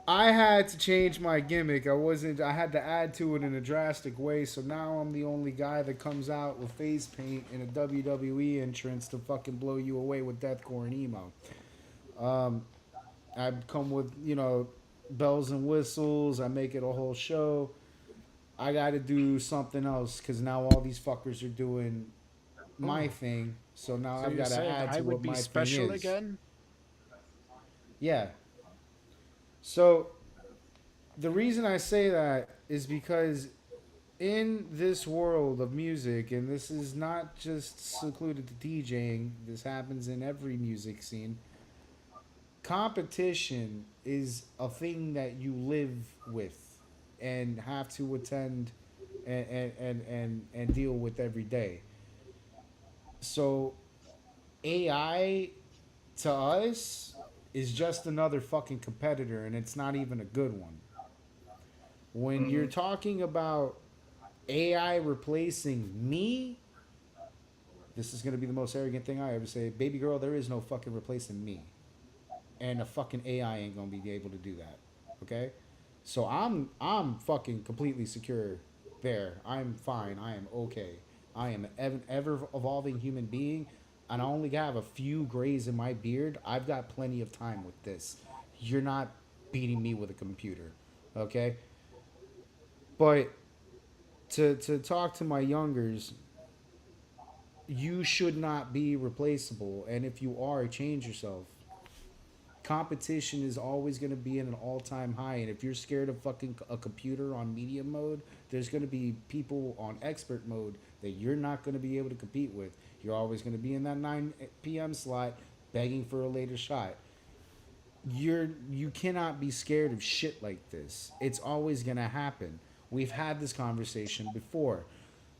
I had to change my gimmick. I had to add to it in a drastic way. So now I'm the only guy that comes out with face paint in a WWE entrance to fucking blow you away with deathcore and emo. Um, I come with, bells and whistles. I make it a whole show. I got to do something else because now all these fuckers are doing my Oh, thing. So now so I've you're got to saying add I to what would be my thing special is. again? Yeah. So the reason I say that is because in this world of music, and this is not just secluded to DJing, this happens in every music scene. Competition is a thing that you live with and have to attend and deal with every day. So AI to us is just another fucking competitor, and it's not even a good one. When you're Mm-hmm. talking about AI replacing me, this is gonna be the most arrogant thing I ever say. Baby girl, there is no fucking replacing me. And a fucking AI ain't gonna be able to do that. Okay? So I'm fucking completely secure there. I'm fine. I am okay. I am an ever evolving human being, and I only have a few grays in my beard. I've got plenty of time with this. You're not beating me with a computer. Okay? But to talk to my youngers, you should not be replaceable, and if you are, change yourself. Competition is always going to be in an all-time high, and if you're scared of fucking a computer on medium mode, there's going to be people on expert mode that you're not going to be able to compete with. You're always going to be in that 9 p.m. slot begging for a later shot. You cannot be scared of shit like this. It's always going to happen. We've had this conversation before.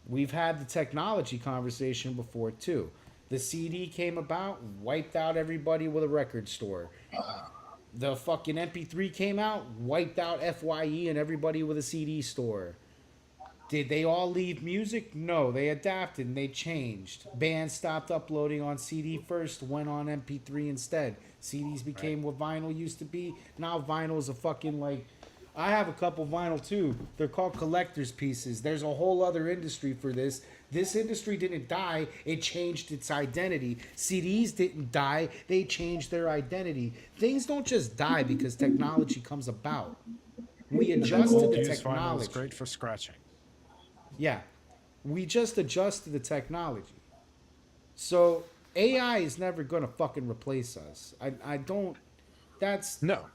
We've had the technology conversation before too. The CD came about, wiped out everybody with a record store. The fucking MP3 came out, wiped out FYE and everybody with a CD store. Did they all leave music? No, they adapted and they changed. Bands stopped uploading on CD first, went on MP3 instead. CDs Right. became what vinyl used to be. Now vinyl is a fucking like. I have a couple vinyl too. They're called collector's pieces. There's a whole other industry for this. This industry didn't die, it changed its identity. CDs didn't die, they changed their identity. Things don't just die because technology comes about. We adjust to Old the used vinyl is great technology. for scratching. Yeah, we just adjust to the technology. So AI is never gonna fucking replace us. I don't. That's No,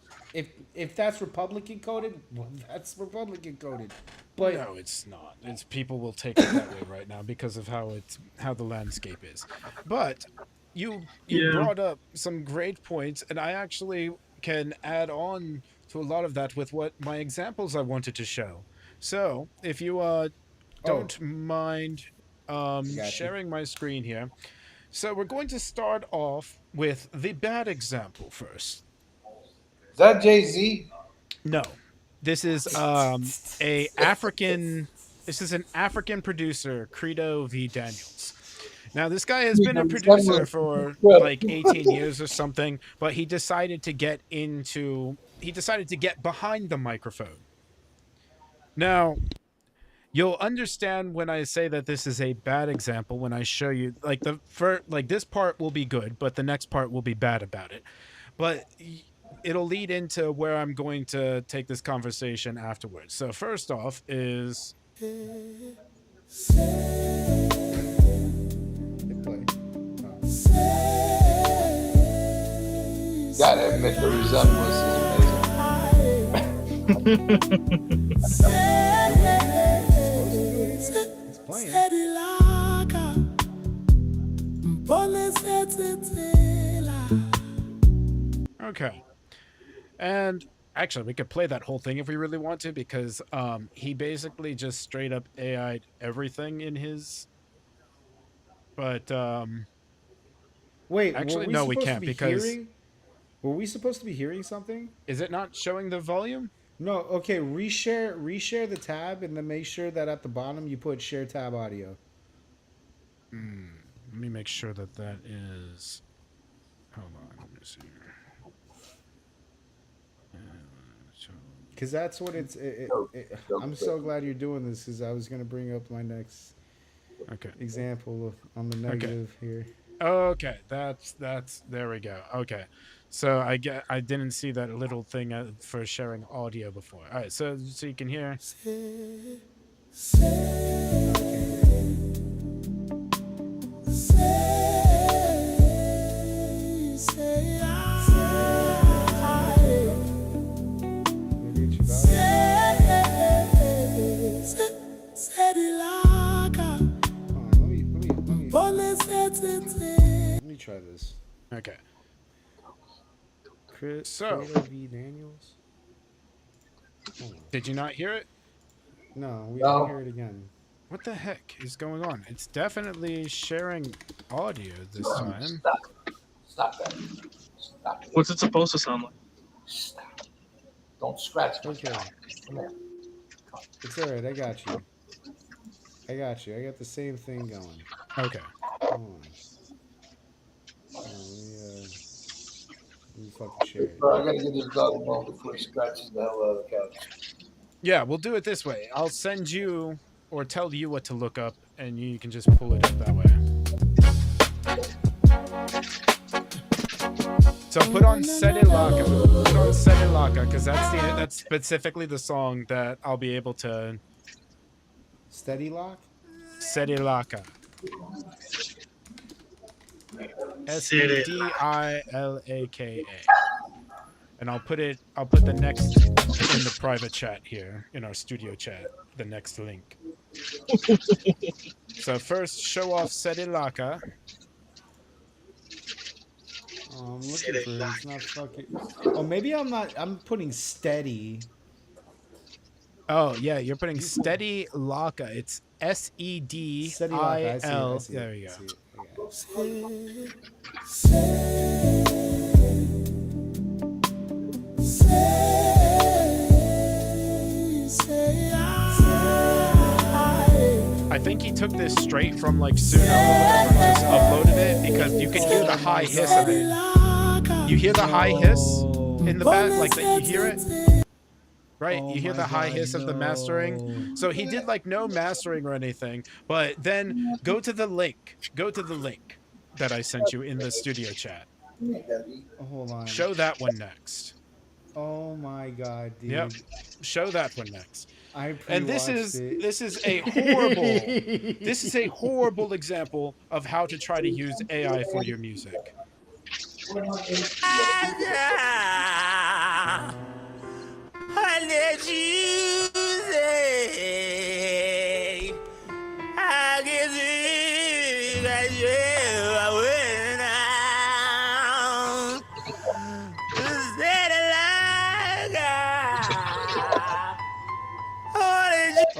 if that's Republican coded, well, that's Republican coded. But no, it's not. It's people will take it that way right now because of how the landscape is. But you Yeah. brought up some great points, and I actually can add on to a lot of that with what my examples I wanted to show. So if you Oh, don't mind I got you. sharing my screen here. So we're going to start off with the bad example first. Is that Jay Z? No, this is a African. This is an African producer, Credo V. Daniels. Now, this guy has been a producer for like 18 years or something, but he decided to get into. He decided to get behind the microphone. Now, you'll understand when I say that this is a bad example when I show you like this part will be good, but the next part will be bad about it. But it'll lead into where I'm going to take this conversation afterwards. So first off is Hit play. Oh. Gotta admit, the resemblance is amazing. It's playing. okay. And actually we could play that whole thing if we really want to because he basically just straight up AI'd everything in his but Wait, actually no we can't because were we supposed to be hearing something? is it not showing the volume? No, okay, reshare the tab and then make sure that at the bottom you put share tab audio. Let me make sure that that is. Hold on, let me see here. Because that's what I'm so glad you're doing this because I was going to bring up my next Okay. example on the negative here. Okay, that's there we go. Okay, so I didn't see that little thing for sharing audio before. All right, so you can hear. Maybe it's let me try this. Okay, So, So- V. Daniels. Hold on. did you not hear it? No, we No. don't hear it again. What the heck is going on? It's definitely sharing audio this time. Stop that. Stop it. What's it supposed to sound like? Stop. Don't scratch me. Okay. Come here. It's alright, I got you. I got the same thing going. Okay. Hold on. Let me fucking share it. Bro, I gotta get this dog a bone before he scratches the hell out of the couch. Yeah, we'll do it this way. I'll send you or tell you what to look up, and you can just pull it up that way. So put on Sedilaka. Put on Sedilaka, because that's specifically the song that I'll be able to. Steady lock? Sedilaka. Sedilaka. And I'll put the next in the private chat here, in our studio chat, the next link. So first, show off Sedilaka. I'm looking for it. It's not fucking. Oh, maybe I'm not. I'm putting steady. Oh, yeah, you're putting Steady Laka. It's Sedil. Steady lock. I see it. I see There it. we I go. see it. I got it. I think he took this straight from like Suno and just uploaded it because you can hear the high hiss of it. You hear the high hiss in the back, like that. You hear it, right? Oh You hear my the high God, hiss of the mastering. no. So he did like no mastering or anything. But then go to the link. Go to the link that I sent you in the studio chat. Hold on. Show that one next. Oh my God, dude. Yep. Show that one next. I And this pre-watched is it. a horrible this is a horrible example of how to try to use AI for your music.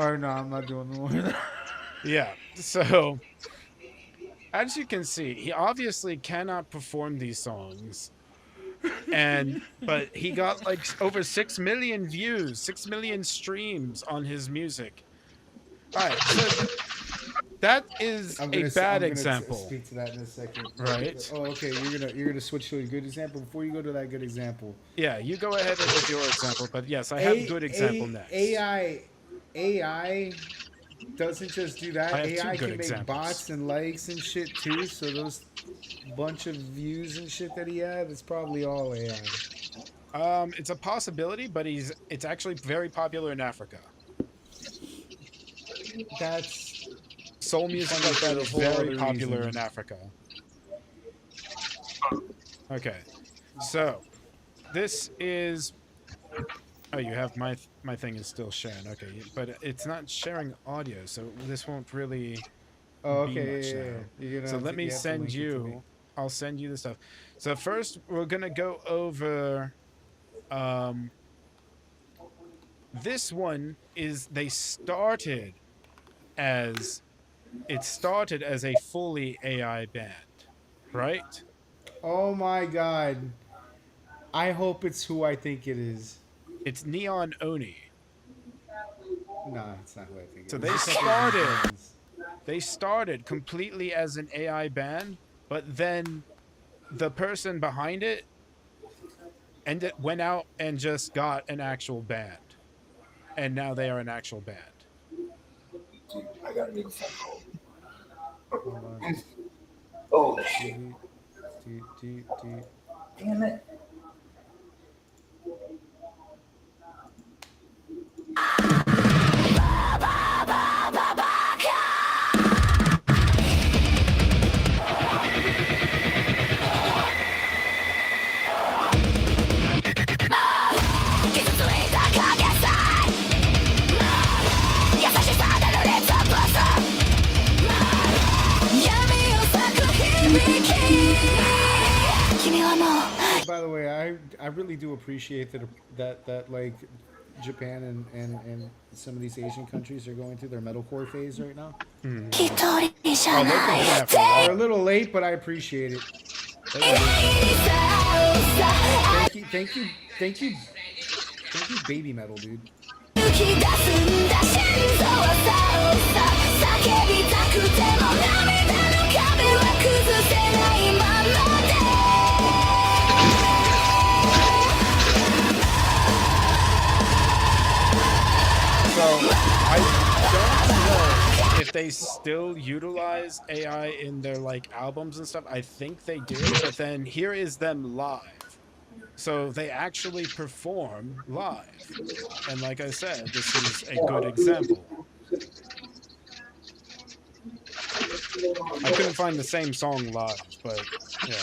Or no, I'm not doing the one. Yeah. So, as you can see, he obviously cannot perform these songs. But he got like over 6 million views, 6 million streams on his music. All right. So that is a bad example, speak to that in a second. right? Oh, okay. You're gonna switch to a good example before you go to that good example. Yeah, you go ahead with your example, but yes, I have A good example next. AI doesn't just do I that. have two AI good can make examples. bots and likes and shit too. So those bunch of views and shit that he had, it's probably all AI. It's a possibility, but it's actually very popular in Africa. That's Soul music funny like for that a is whole very other popular reason. in Africa. Okay, so this is. Oh, you have my thing is still sharing. Okay, but it's not sharing audio, so this won't really Oh, be okay. much Yeah, yeah, now. yeah. You're gonna So have let to, me you have to send link it to me. you. I'll send you the stuff. So first, we're gonna go over. Um, this one is as it started as a fully AI band, right? Oh my god. I hope it's who I think it is. It's Neon Oni. Nah, it's not who I think it So is. It's a couple of these bands. they started completely as an AI band, but then the person behind it went out and just got an actual band, and now they are an actual band. I gotta make a phone Hold on. call. Oh shit! Do, do. Damn it! By the way, I really do appreciate that like Japan and some of these Asian countries are going through their metalcore phase right now. Oh, they've been doing that for a They're a while. little late, but I appreciate it. They've been doing that for a while. Thank you, baby metal, dude. So I don't know if they still utilize AI in their like albums and stuff. I think they do, but then here is them live. So they actually perform live. And like I said, this is a good example. I couldn't find the same song live, but yeah.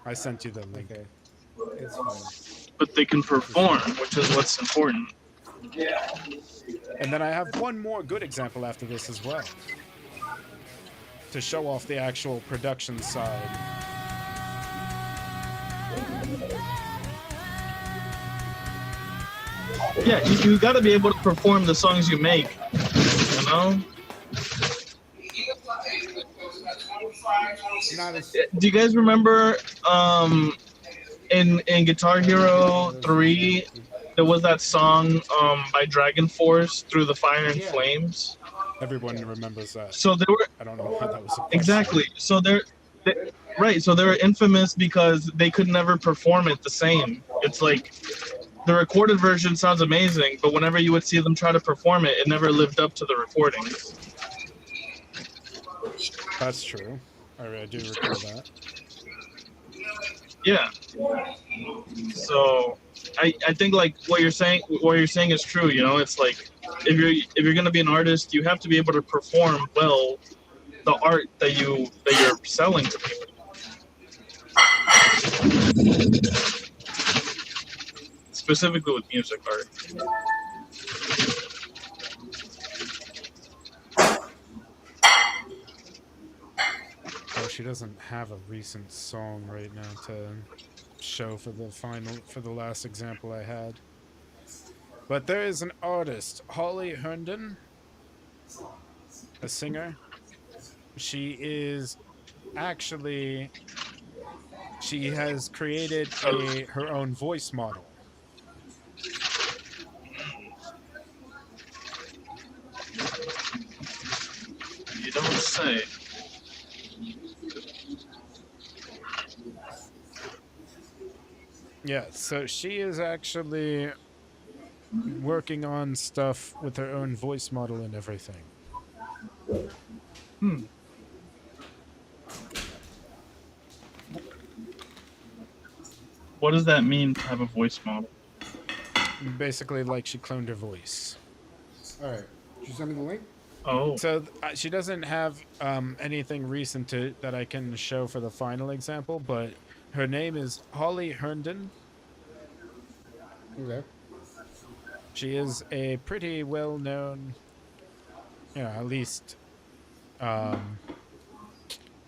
I sent you the link. Okay, it's fine. But they can perform, which is what's important. And then I have one more good example after this as well, to show off the actual production side. Yeah, you got to be able to perform the songs you make, you know? Not as Do you guys remember in Guitar Hero 3 there was that song by Dragon Force, Through the Fire and Yeah. Flames? Everyone remembers that. So they were I don't know why that was a question. exactly. So right, so they were infamous because they could never perform it the same. It's like the recorded version sounds amazing, but whenever you would see them try to perform it, it never lived up to the recordings. That's true. I do recall that. Yeah. So I think like what you're saying is true, you know. It's like if you're gonna be an artist, you have to be able to perform well the art that you're selling to people. Specifically with music art. Oh, she doesn't have a recent song right now to show for the last example I had. But there is an artist, Holly Herndon, a singer. She is actually she has created a her own voice model. You don't say. Yeah, so she is actually working on stuff with her own voice model and everything. Hmm. What does that mean to have a voice model? Basically, like she cloned her voice. All right. Did you send me the link? Oh, So she doesn't have anything recent to that I can show for the final example, but her name is Holly Herndon. Okay. She is a pretty well-known, at least um,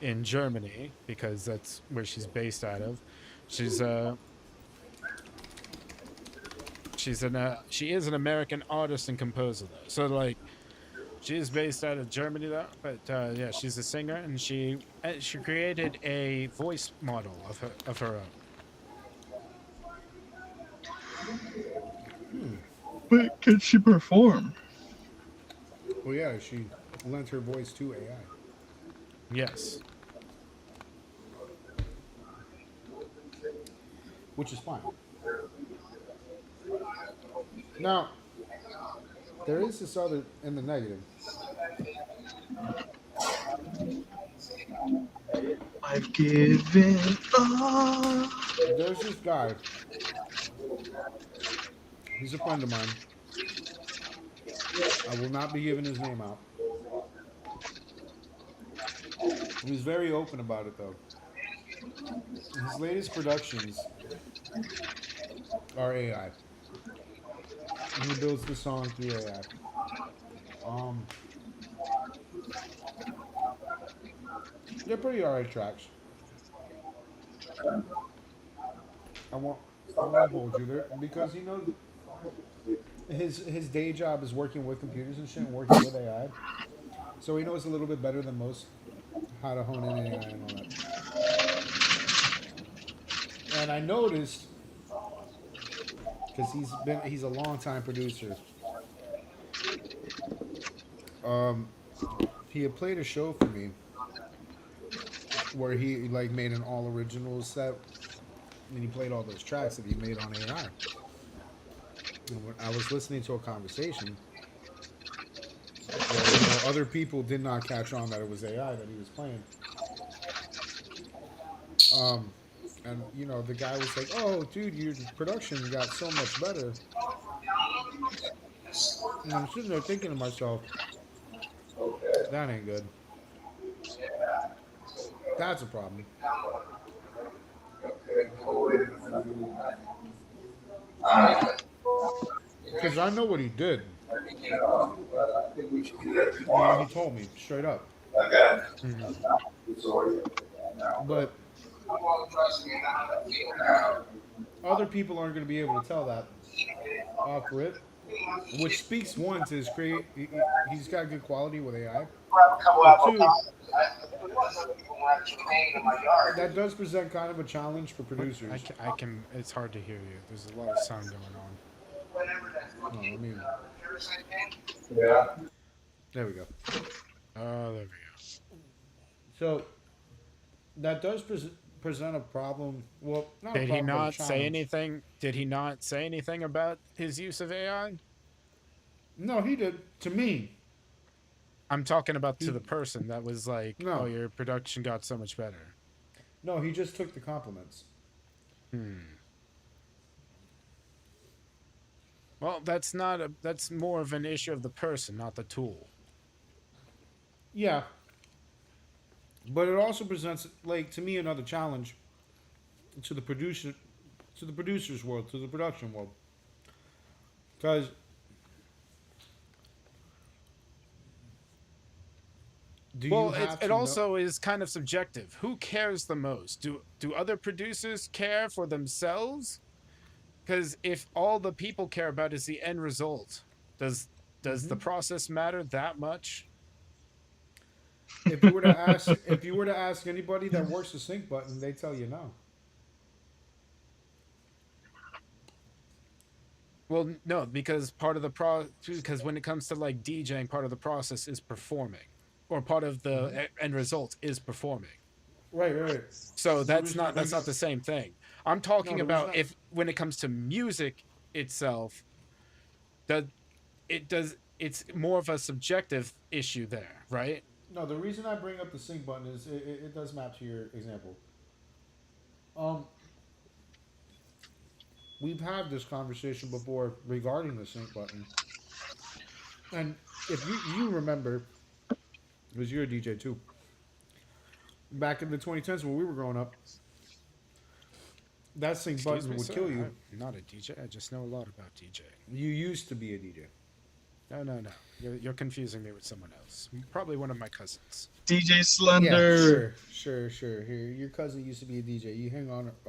in Germany, because that's where she's based out of. She's she is an American artist and composer though. So like she is based out of Germany though, but yeah, she's a singer and she created a voice model of her own. but can she perform? Well, yeah, she lent her voice to AI, Yes. which is fine. Now, there is this other in the negative. I've given up. There's this guy. He's a friend of mine. I will not be giving his name out. He's very open about it though. His latest productions are AI. He builds the song through AI. Um, they're pretty alright tracks. I won't hold you there because he knows his day job is working with computers and shit and working with AI. So he knows a little bit better than most how to hone in AI and all that. And I noticed because he's a long time producer. Um, he had played a show for me where he like made an all original set and he played all those tracks that he made on AI. And when I was listening to a conversation where other people did not catch on that it was AI that he was playing. Um, and the guy was like, "Oh, dude, your production got so much better." And I'm sitting there thinking to myself, "That ain't good. That's a problem." Because I know what he did. He told me straight up. Mhm. But other people aren't going to be able to tell that off rip, which speaks one to his create. He's got good quality with AI, but two, that does present kind of a challenge for What producers. I can it's hard to hear you. There's a lot of sound going on. No, I mean, there we go. Oh, there we So that does present a problem. Well, not go. a Did he problem, but a not say challenge. anything? Did he not say anything about his use of AI? No, he did to me. I'm talking about to He the person that was like, "Oh, no, your production got so much better." no, he just took the compliments. Hmm. Well, that's not a that's more of an issue of the person, not the tool. Yeah, but it also presents, like, to me, another challenge to the producer, to the producers world, to the production world, because do you Well, it have it to know? also is kind of subjective. Who cares the most? Do other producers care for themselves, Because if all the people care about is the end result, does the Hmm. process matter that much? If you were to ask anybody that works the sync button, they tell you no. Well, no, because part of the because when it comes to like DJing, part of the process is performing, or part of the end result is performing. Right, right, right. So The reason I that's bring not up the same thing. I'm no, talking the reason about I if when it comes to music itself, that it's more of a subjective issue there, right? no, the reason I bring up the sync button is it does map to your example. Um, we've had this conversation before regarding the sync button, and if you remember, because you're a DJ too, back in the 2010s when we were growing up, that sync Excuse button me, would sir. kill you. I'm not a DJ. I just know a lot about DJing. You used to be a DJ. No, no, no. You're confusing me with someone else. Probably one of my cousins. DJ Yeah, Slender. sure. Here, your cousin used to be a DJ. You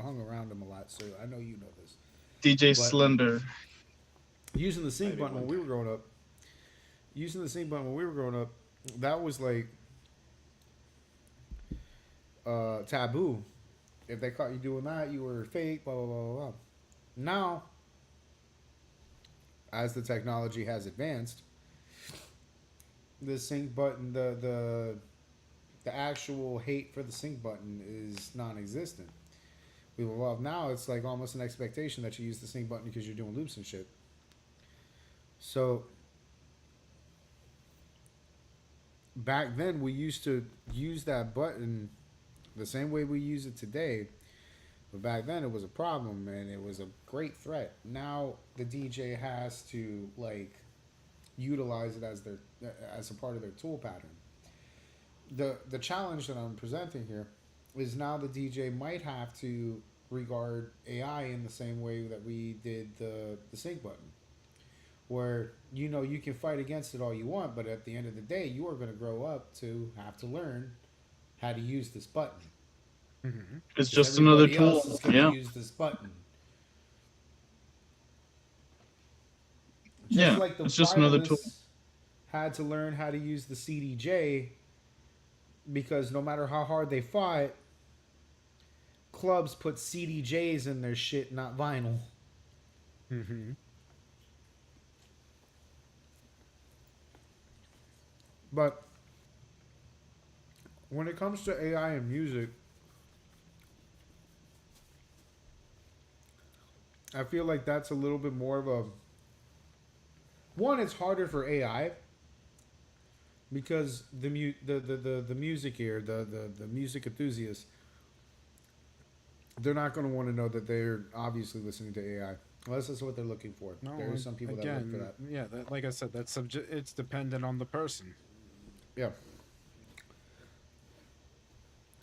hung around him a lot, so I know you know this. DJ But Slender. using the sync Maybe button one when we day. were growing up, using the sync button when we were growing up, that was like taboo. If they caught you doing that, you were fake. Blah blah blah blah. Blah. Now, as the technology has advanced, the sync button, the actual hate for the sync button is non-existent. We've evolved now. It's like almost an expectation that you use the sync button because you're doing loops and shit. So back then, we used to use that button the same way we use it today. But back then, it was a problem and it was a great threat. Now the DJ has to like utilize it as a part of their tool pattern. The challenge that I'm presenting here is now the DJ might have to regard AI in the same way that we did the sync button, where you can fight against it all you want, but at the end of the day, you are going to grow up to have to learn how to use this button Hmm. It's because just another everybody tool. else is going to Yeah. use this button. Just Yeah. like the It's just another tool. vinylists had to learn how to use the CDJ because no matter how hard they fought, clubs put CDJs in their shit, not vinyl. Hmm. But when it comes to AI and music, I feel like that's a little bit more of a one. It's harder for AI because the music ear, the music enthusiasts, they're not going to want to know that they're obviously listening to AI unless that's what they're looking for. No, There are some people that look for again, that. yeah, like I said, that's subject. It's dependent on the person. Yeah,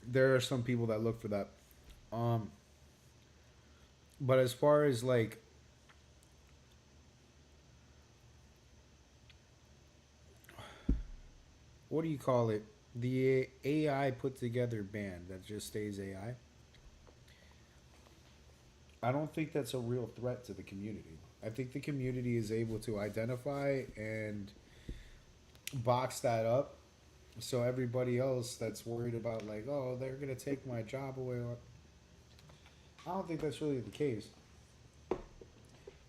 there are some people that look for that. Um, but as far as like what do you call it? The AI put together band that just stays AI. I don't think that's a real threat to the community. I think the community is able to identify and box that up. So everybody else that's worried about like, oh, they're gonna take my job away. I don't think that's really the case.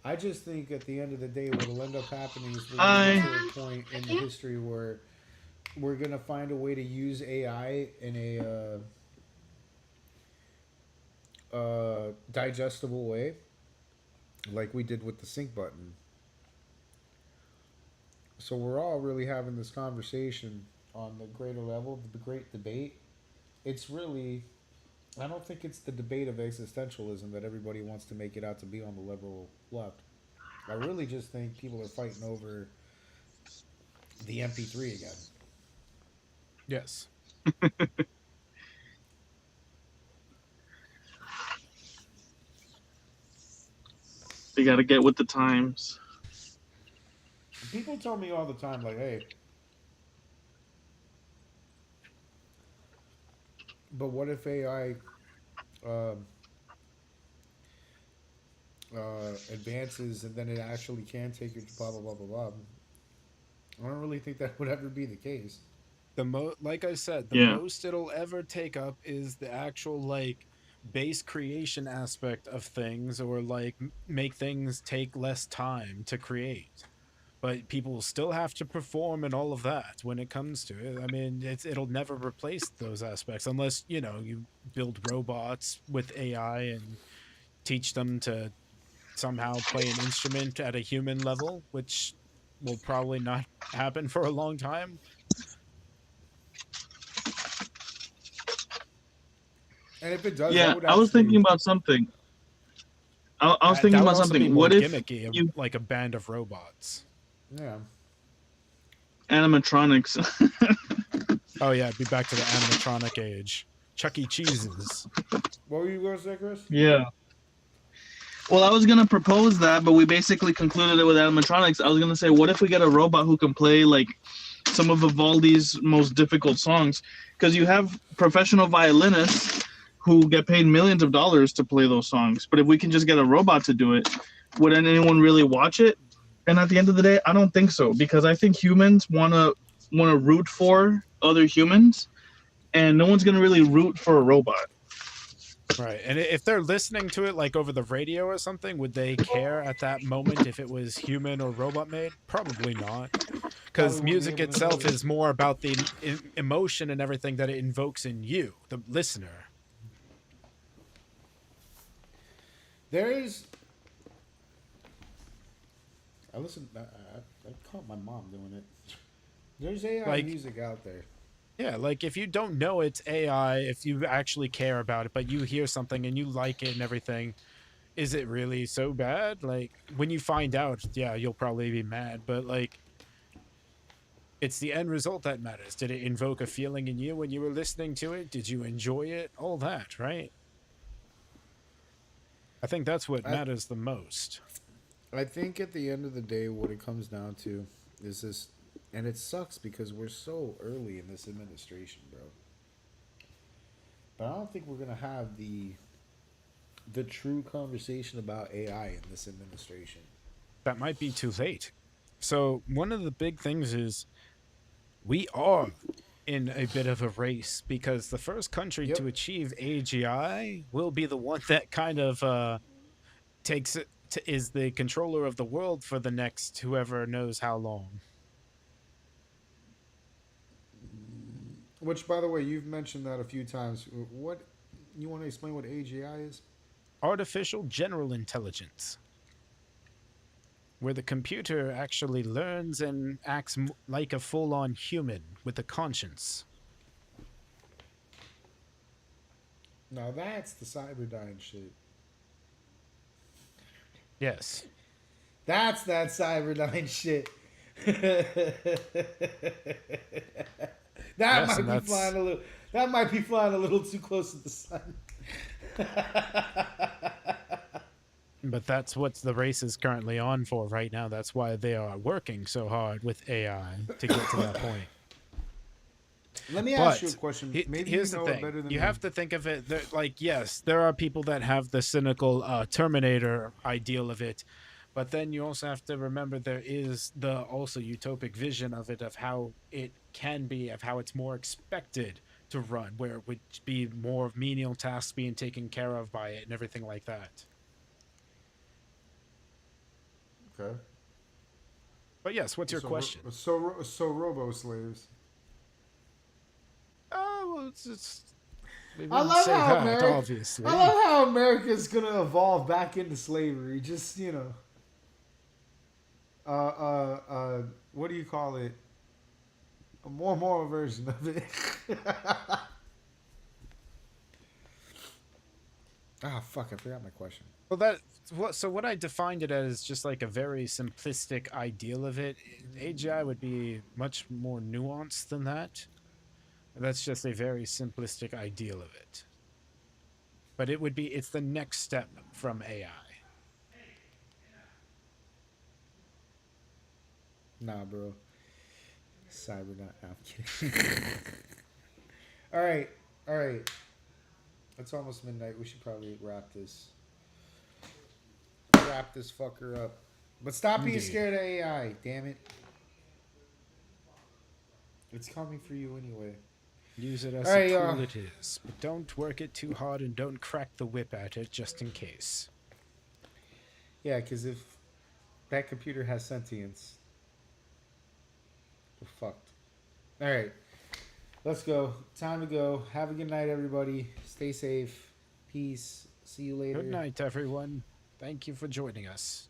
I just think at the end of the day, what'll end up happening is we're gonna get Hi. to a point in the history where we're gonna find a way to use AI in a digestible way, like we did with the sync button. So we're all really having this conversation on the greater level, the great debate. It's really, I don't think it's the debate of existentialism that everybody wants to make it out to be on the liberal left. I really just think people are fighting over the MP3 again. Yes. They got to get with the times. People tell me all the time, like, hey, but what if AI advances and then it actually can take you to blah blah blah blah blah. I don't really think that would ever be the case. Like I said, the Yeah. most it'll ever take up is the actual like base creation aspect of things, or like make things take less time to create. But people will still have to perform and all of that when it comes to it. I mean, it'll never replace those aspects unless, you build robots with AI and teach them to somehow play an instrument at a human level, which will probably not happen for a long time. And if it does, that Yeah, would I was thinking actually, about something. I was thinking That would about also be something. more What if gimmicky, you like a band of robots. yeah. animatronics? Oh yeah, be back to the animatronic age. Chuck E. Cheese's. What were you going to say, Chris? Yeah. Well, I was gonna propose that, but we basically concluded it with animatronics. I was gonna say, what if we get a robot who can play like some of Vivaldi's most difficult songs? Because you have professional violinists who get paid millions of dollars to play those songs. But if we can just get a robot to do it, would anyone really watch it? And at the end of the day, I don't think so, because I think humans wanna root for other humans, and no one's gonna really root for a robot. Right. And if they're listening to it like over the radio or something, would they care at that moment if it was human or robot made? Probably not. Probably Because wouldn't be music able to itself notice. is more about the emotion and everything that it invokes in you, the listener. There is. I listen. I caught my mom doing it. There's AI Like, music out there. yeah, like if you don't know it's AI, if you actually care about it, but you hear something and you like it and everything, is it really so bad? Like when you find out, yeah, you'll probably be mad, but like it's the end result that matters. Did it invoke a feeling in you when you were listening to it? Did you enjoy it? All that, right? I think that's what I matters the most. I think at the end of the day, what it comes down to is this, and it sucks because we're so early in this administration, bro. But I don't think we're gonna have the true conversation about AI in this administration. That might be too late. So, one of the big things is we are in a bit of a race because the first country Yep. to achieve AGI will be the one that kind of takes it to, is the controller of the world for the next whoever knows how long. Which, by the way, you've mentioned that a few times. What you want to explain what AGI is? Artificial general intelligence, where the computer actually learns and acts like a full-on human with a conscience. Now that's the Cyberdyne shit. Yes. That's that Cyberdyne shit. That Yes, might and be flying a little. That might be flying a little too close to the sun. but that's what the race is currently on for right now. That's why they are working so hard with AI to get to that point. Let me ask you a But question. Maybe here's you the know it thing: better than you me. have to think of it like, yes, there are people that have the cynical Terminator ideal of it, but then you also have to remember there is the also utopic vision of it, of how it can be, of how it's more expected to run, where it would be more of menial tasks being taken care of by it and everything like that. Okay. But yes, what's your question? So robo slaves. Oh, well, it's we I wouldn't love say how that, America. I obviously. love how America's gonna evolve back into slavery. Just what do you call it? A more moral version of it. Ah, fuck! I forgot my question. Well, that what so what I defined it as just like a very simplistic ideal of it. AGI would be much more nuanced than that. That's just a very simplistic ideal of it. But it's the next step from AI. Nah, bro. Cyberdyne. Nah, I'm kidding. All right, all right. It's almost midnight. We should probably wrap this. wrap this fucker up. But stop being Indeed. scared of AI, damn it. It's coming for you anyway. Use it as All right, a y'all. tool it is, but don't work it too hard and don't crack the whip at it just in case. Yeah, because if that computer has sentience, we're fucked. All right, let's go. Time to go. Have a good night, everybody. Stay safe. Peace. See you later. Good night, everyone. Thank you for joining us.